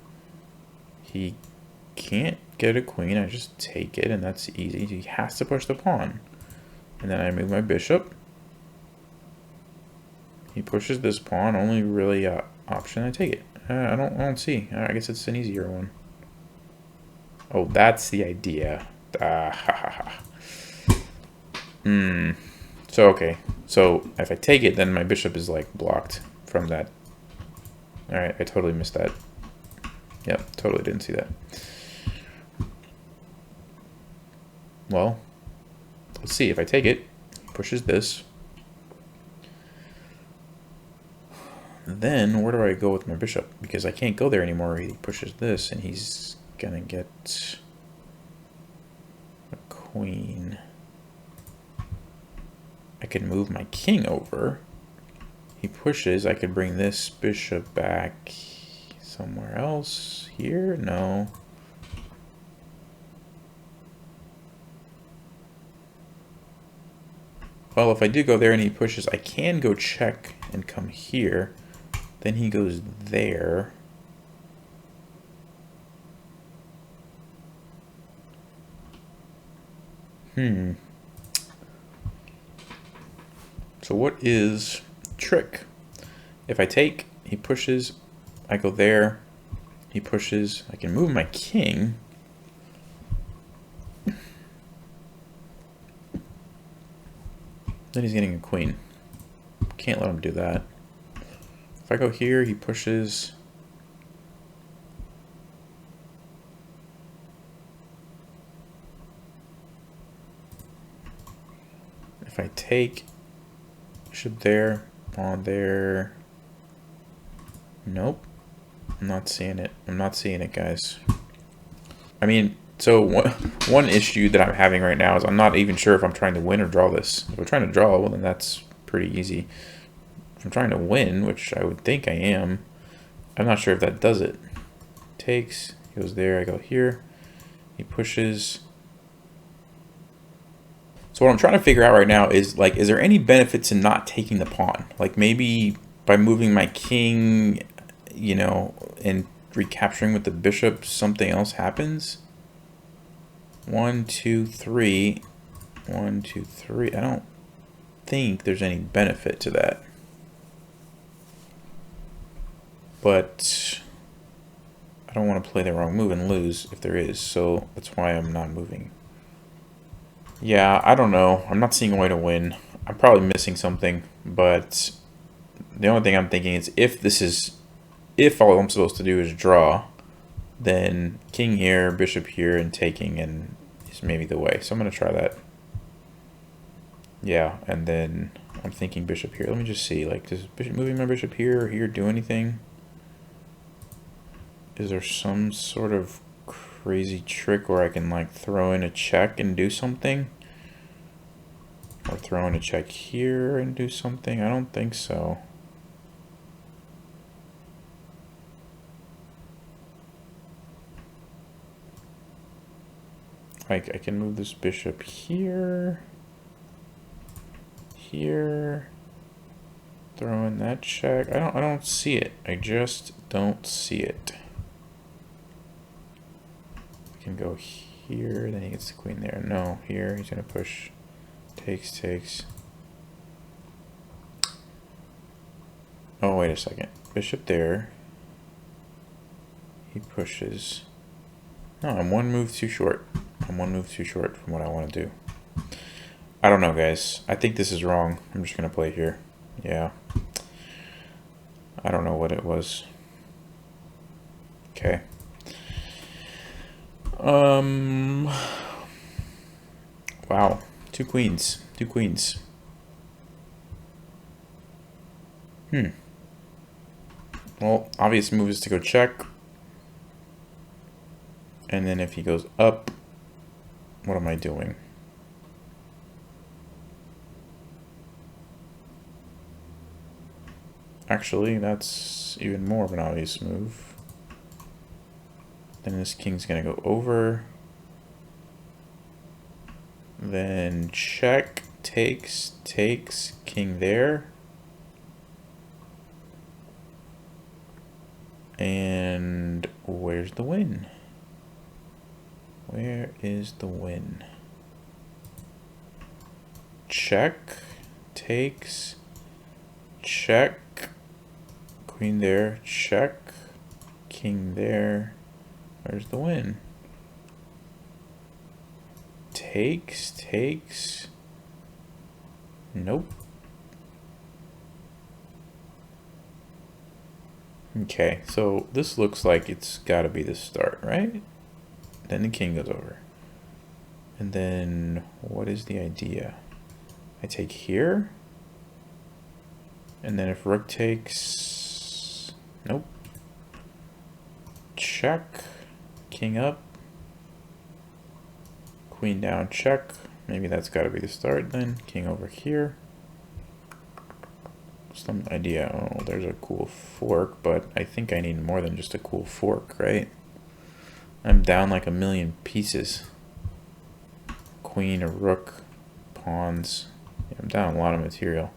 He can't get a queen. I just take it, and that's easy. He has to push the pawn. And then I move my bishop. He pushes this pawn. Only really option. I take it. I don't see. I guess it's an easier one. Oh, that's the idea. So okay. So if I take it, then my bishop is like blocked from that. All right, I totally missed that. Yep, totally didn't see that. Well, let's see. If I take it, pushes this. Then where do I go with my bishop? Because I can't go there anymore. He pushes this and he's gonna get a queen. I could move my king over. He pushes. I could bring this bishop back somewhere else. Here? No. Well, if I do go there and he pushes, I can go check and come here. Then he goes there. So what is trick? If I take, he pushes, I go there, he pushes, I can move my king. Then he's getting a queen. Can't let him do that. If I go here, he pushes. If I take, bishop there, pawn there. Nope. I'm not seeing it. I'm not seeing it, guys. I mean, so one issue that I'm having right now is I'm not even sure if I'm trying to win or draw this. If I'm trying to draw, well, then that's pretty easy. If I'm trying to win, which I would think I am, I'm not sure if that does it. Takes, goes there, I go here. He pushes. So what I'm trying to figure out right now is, like, is there any benefit to not taking the pawn? Like, maybe by moving my king, you know, and recapturing with the bishop, something else happens? 1, 2, 3. 1, 2, 3. I don't think there's any benefit to that. But I don't want to play the wrong move and lose if there is, so that's why I'm not moving. Yeah, I don't know. I'm not seeing a way to win. I'm probably missing something, but the only thing I'm thinking is if all I'm supposed to do is draw, then king here, bishop here, and taking and is maybe the way. So I'm going to try that. Yeah, and then I'm thinking bishop here. Let me just see, like, does moving my bishop here or here do anything? Is there some sort of crazy trick where I can, like, throw in a check and do something? Or throw in a check here and do something? I don't think so. Like, I can move this bishop here, here, throw in that check. I don't see it. I just don't see it. I can go here, then he gets the queen there. No, here, he's gonna push. Takes. Oh, wait a second. Bishop there. He pushes. No, I'm one move too short. I'm one move too short from what I want to do. I don't know, guys. I think this is wrong. I'm just going to play here. Yeah. I don't know what it was. Okay. Wow. Two queens. Two queens. Well, obvious move is to go check. And then if he goes up, what am I doing? Actually, that's even more of an obvious move. Then this king's gonna go over. Then check, takes, king there. And where's the win? Where is the win? Check, takes, check, queen there, check, king there. Where's the win? Takes. Nope. Okay, so this looks like it's got to be the start, right? Then the king goes over. And then what is the idea? I take here. And then if rook takes... Nope. Check. King up. Queen down, check. Maybe that's got to be the start then. King over here. Some idea. Oh, there's a cool fork, but I think I need more than just a cool fork, right? I'm down like a million pieces. Queen or rook, pawns. Yeah, I'm down a lot of material.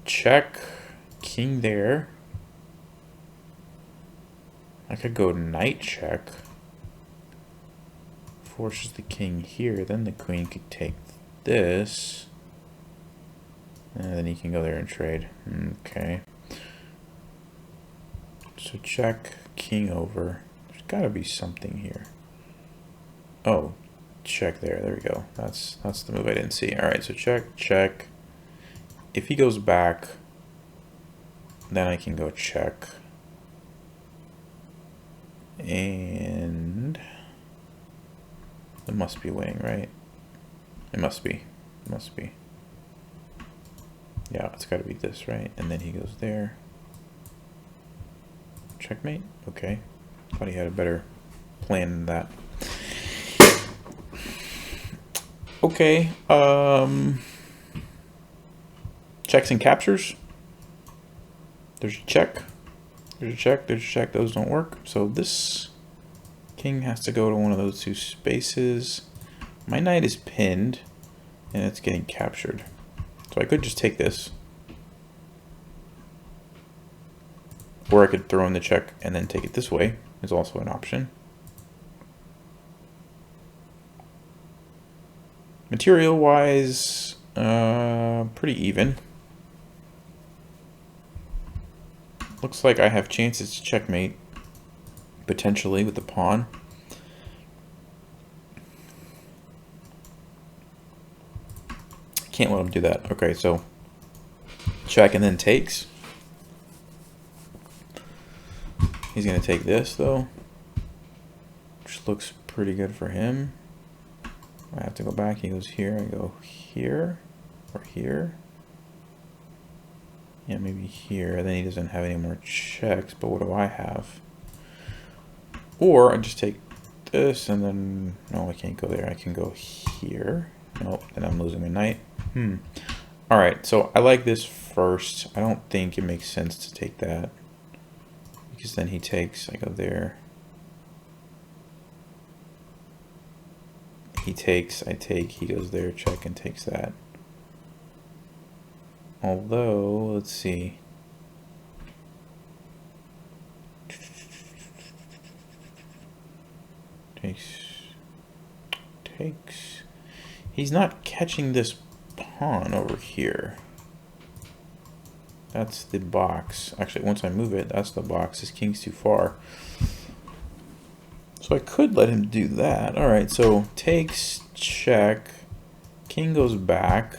Check, king there. I could go knight check. Forces the king here, then the queen could take this. And then he can go there and trade. Okay. So check, king over. There's got to be something here. Oh, check there. There we go. That's the move I didn't see. All right, so check. If he goes back, Then I can go check. And it must be winning, right? It must be. It must be. Yeah, it's got to be this, right? And then he goes there. Checkmate? Okay. Thought he had a better plan than that. Okay. Checks and captures. There's a check. There's a check. There's a check. Those don't work. So this king has to go to one of those two spaces. My knight is pinned, and it's getting captured. So I could just take this. Or I could throw in the check and then take it this way. Is also an option. Material-wise, pretty even. Looks like I have chances to checkmate, potentially, with the pawn. Can't let him do that. Okay, so check and then takes. He's going to take this, though, which looks pretty good for him. I have to go back. He goes here. I go here or here. Yeah, maybe here. Then he doesn't have any more checks, but what do I have? Or I just take this and then... No, I can't go there. I can go here. Nope, then I'm losing my knight. Alright, so I like this first. I don't think it makes sense to take that. Because then he takes, I go there. He takes, I take, he goes there, check, and takes that. Although, let's see. Takes. He's not catching this pawn over here. That's the box. Actually, once I move it, that's the box. His king's too far. So I could let him do that. Alright, so takes, check. King goes back.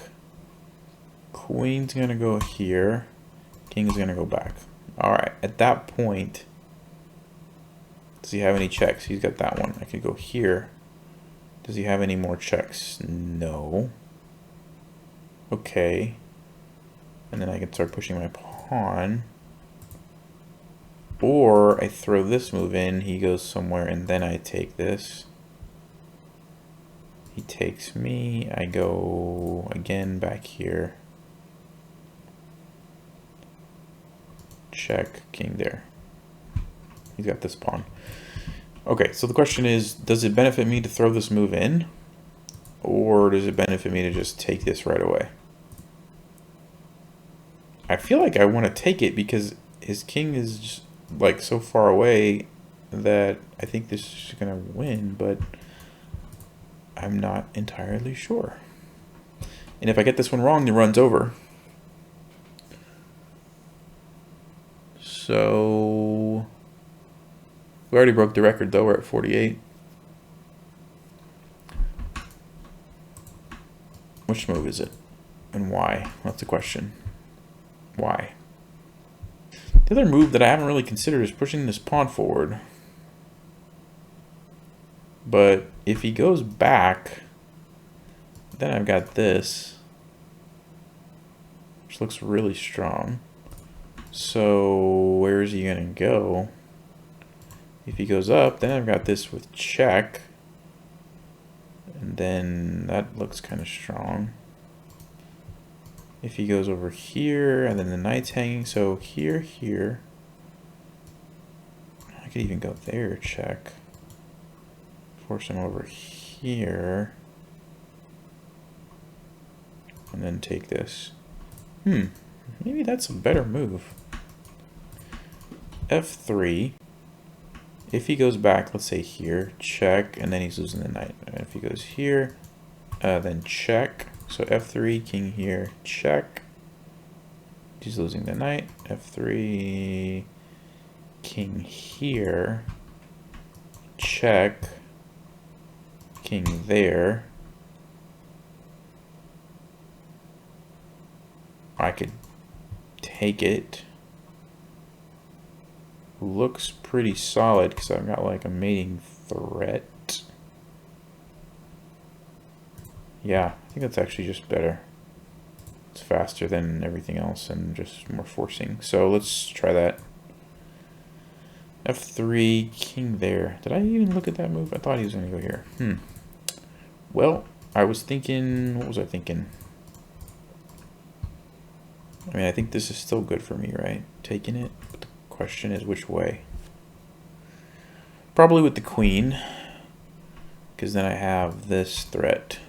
Queen's gonna go here. King's gonna go back. Alright, at that point, does he have any checks? He's got that one. I could go here. Does he have any more checks? No. Okay. And then I can start pushing my pawn. Or I throw this move in, he goes somewhere, and then I take this. He takes me, I go again back here. Check, king there. He's got this pawn. Okay, so the question is, does it benefit me to throw this move in? Or does it benefit me to just take this right away? I feel like I want to take it because his king is just, like, so far away that I think this is going to win, but I'm not entirely sure. And if I get this one wrong, the run's over. So we already broke the record, though. We're at 48. Which move is it? And why? That's the question. Why? The other move that I haven't really considered is pushing this pawn forward. But if he goes back, then I've got this, which looks really strong. So where is he gonna go? If he goes up, then I've got this with check. And then that looks kind of strong. If he goes over here, and then the knight's hanging, so here, here. I could even go there, check. Force him over here. And then take this. Maybe that's a better move. F3. If he goes back, let's say here, check, and then he's losing the knight. And if he goes here, then check. So F3, king here, check. He's losing the knight. F3, king here, check. King there. I could take it. looks pretty solid because I've got like a mating threat. Yeah, I think that's actually just better. It's faster than everything else and just more forcing. So let's try that. F3, king there. Did I even look at that move? I thought he was going to go here. Well, I was thinking, what was I thinking? I mean, I think this is still good for me, right? Taking it. But the question is which way? Probably with the queen. Because then I have this threat.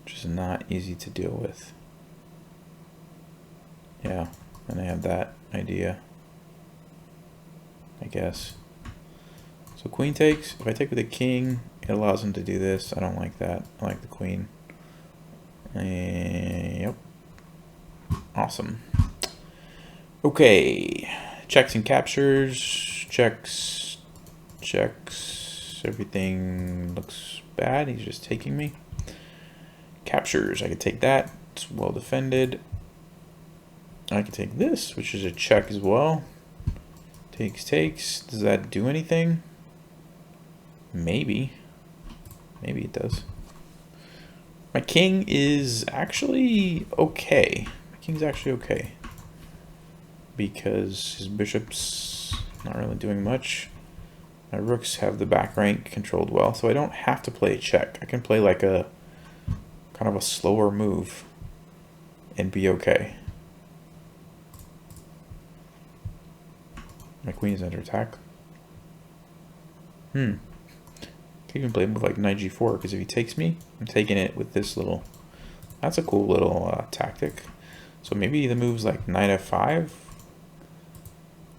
Which is not easy to deal with. Yeah, and I have that idea. I guess. So queen takes. If I take with the king, it allows him to do this. I don't like that. I like the queen. Yep. Awesome. Okay. Checks and captures. Checks. Checks. Everything looks bad. He's just taking me. Captures. I could take that. It's well defended. I can take this, which is a check as well. Takes, takes. Does that do anything? Maybe. Maybe it does. My king is actually okay. My king's actually okay. Because his bishop's not really doing much. My rooks have the back rank controlled well, so I don't have to play a check. I can play like a kind of a slower move and be okay. My queen is under attack. Could even play a move like knight g4, because if he takes me, I'm taking it with this little... That's a cool little tactic. So maybe the move's like knight f5.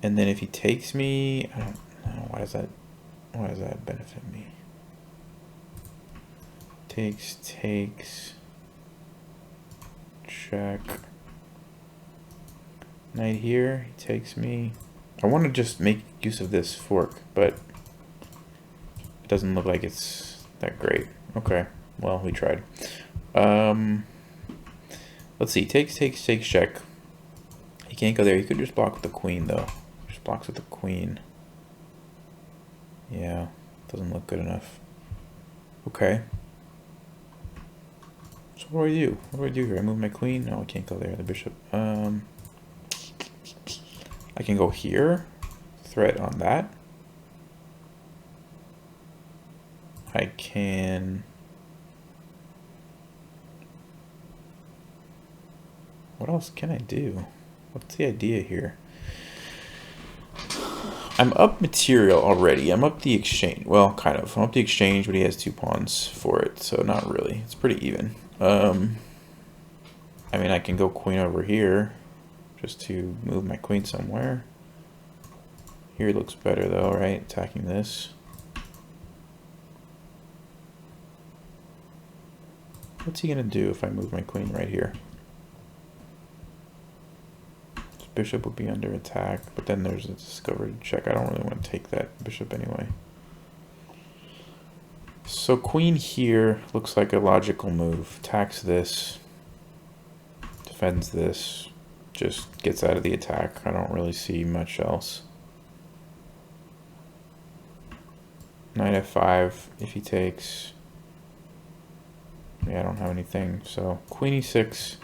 And then if he takes me... I don't know, why does that benefit me? Takes, takes... Check. Knight here, he takes me. I want to just make use of this fork, but it doesn't look like it's that great. Okay, well, we tried. Let's see, takes, takes, takes, check. He can't go there. He could just block with the queen, though. Just blocks with the queen. Yeah, doesn't look good enough. Okay. So what do I do? What do I do here? I move my queen? No, I can't go there. The bishop. I can go here. Threat on that. I can... What else can I do? What's the idea here? I'm up material already. I'm up the exchange. Well, kind of. I'm up the exchange, but he has 2 pawns for it, so not really. It's pretty even. I mean, I can go queen over here just to move my queen somewhere. Here looks better though, right? Attacking this. What's he gonna do if I move my queen right here? This bishop would be under attack, but then there's a discovery check. I don't really want to take that bishop anyway. So queen here looks like a logical move. Attacks this, defends this, just gets out of the attack. I don't really see much else. Knight f5 if he takes. Yeah, I don't have anything. So queen e6,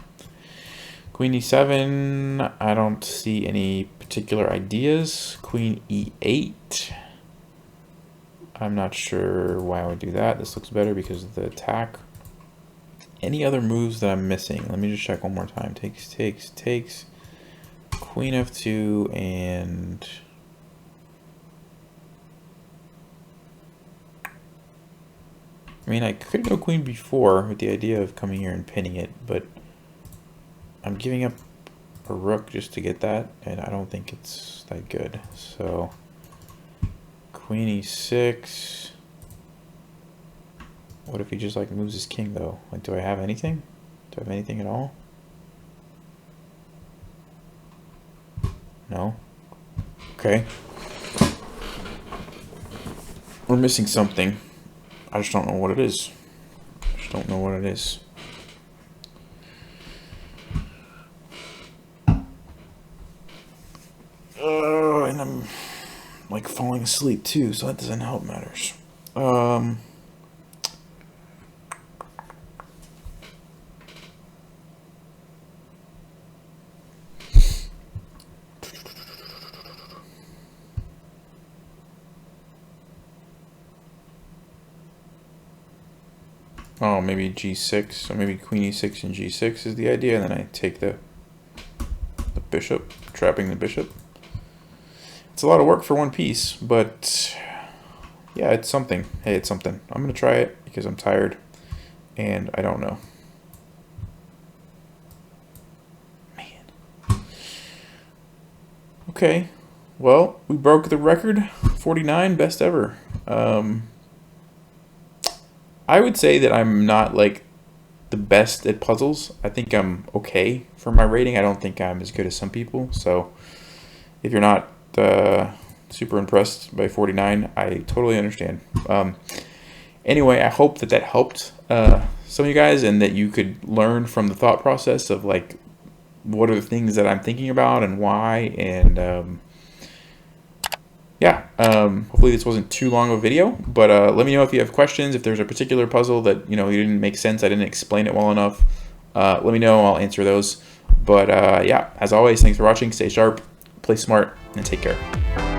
queen e7. I don't see any particular ideas. Queen e8. I'm not sure why I would do that. This looks better because of the attack. Any other moves that I'm missing? Let me just check one more time. Takes, takes, takes. Queen f2 and... I mean, I could go queen b4 with the idea of coming here and pinning it, but I'm giving up a rook just to get that, and I don't think it's that good. So... Queen e6. What if he just like moves his king though? Like, do I have anything? Do I have anything at all? No? Okay. We're missing something. I just don't know what it is. I just don't know what it is. falling asleep too, so that doesn't help matters. Oh, maybe g6, so maybe queen e6 and g6 is the idea, and then I take the bishop, trapping the bishop. It's a lot of work for one piece, but yeah, it's something. Hey, it's something. I'm going to try it because I'm tired and I don't know. Man. Okay, well, we broke the record, 49, best ever. I would say that I'm not like the best at puzzles. I think I'm okay for my rating. I don't think I'm as good as some people. So if you're not super impressed by 49, I totally understand. Anyway, I hope that helped some of you guys, and that you could learn from the thought process of like what are the things that I'm thinking about and why. And yeah, hopefully this wasn't too long of a video, but let me know if you have questions, if there's a particular puzzle that, you know, you didn't make sense, I didn't explain it well enough. Let me know, I'll answer those. But yeah, as always, thanks for watching, stay sharp, play smart, and take care.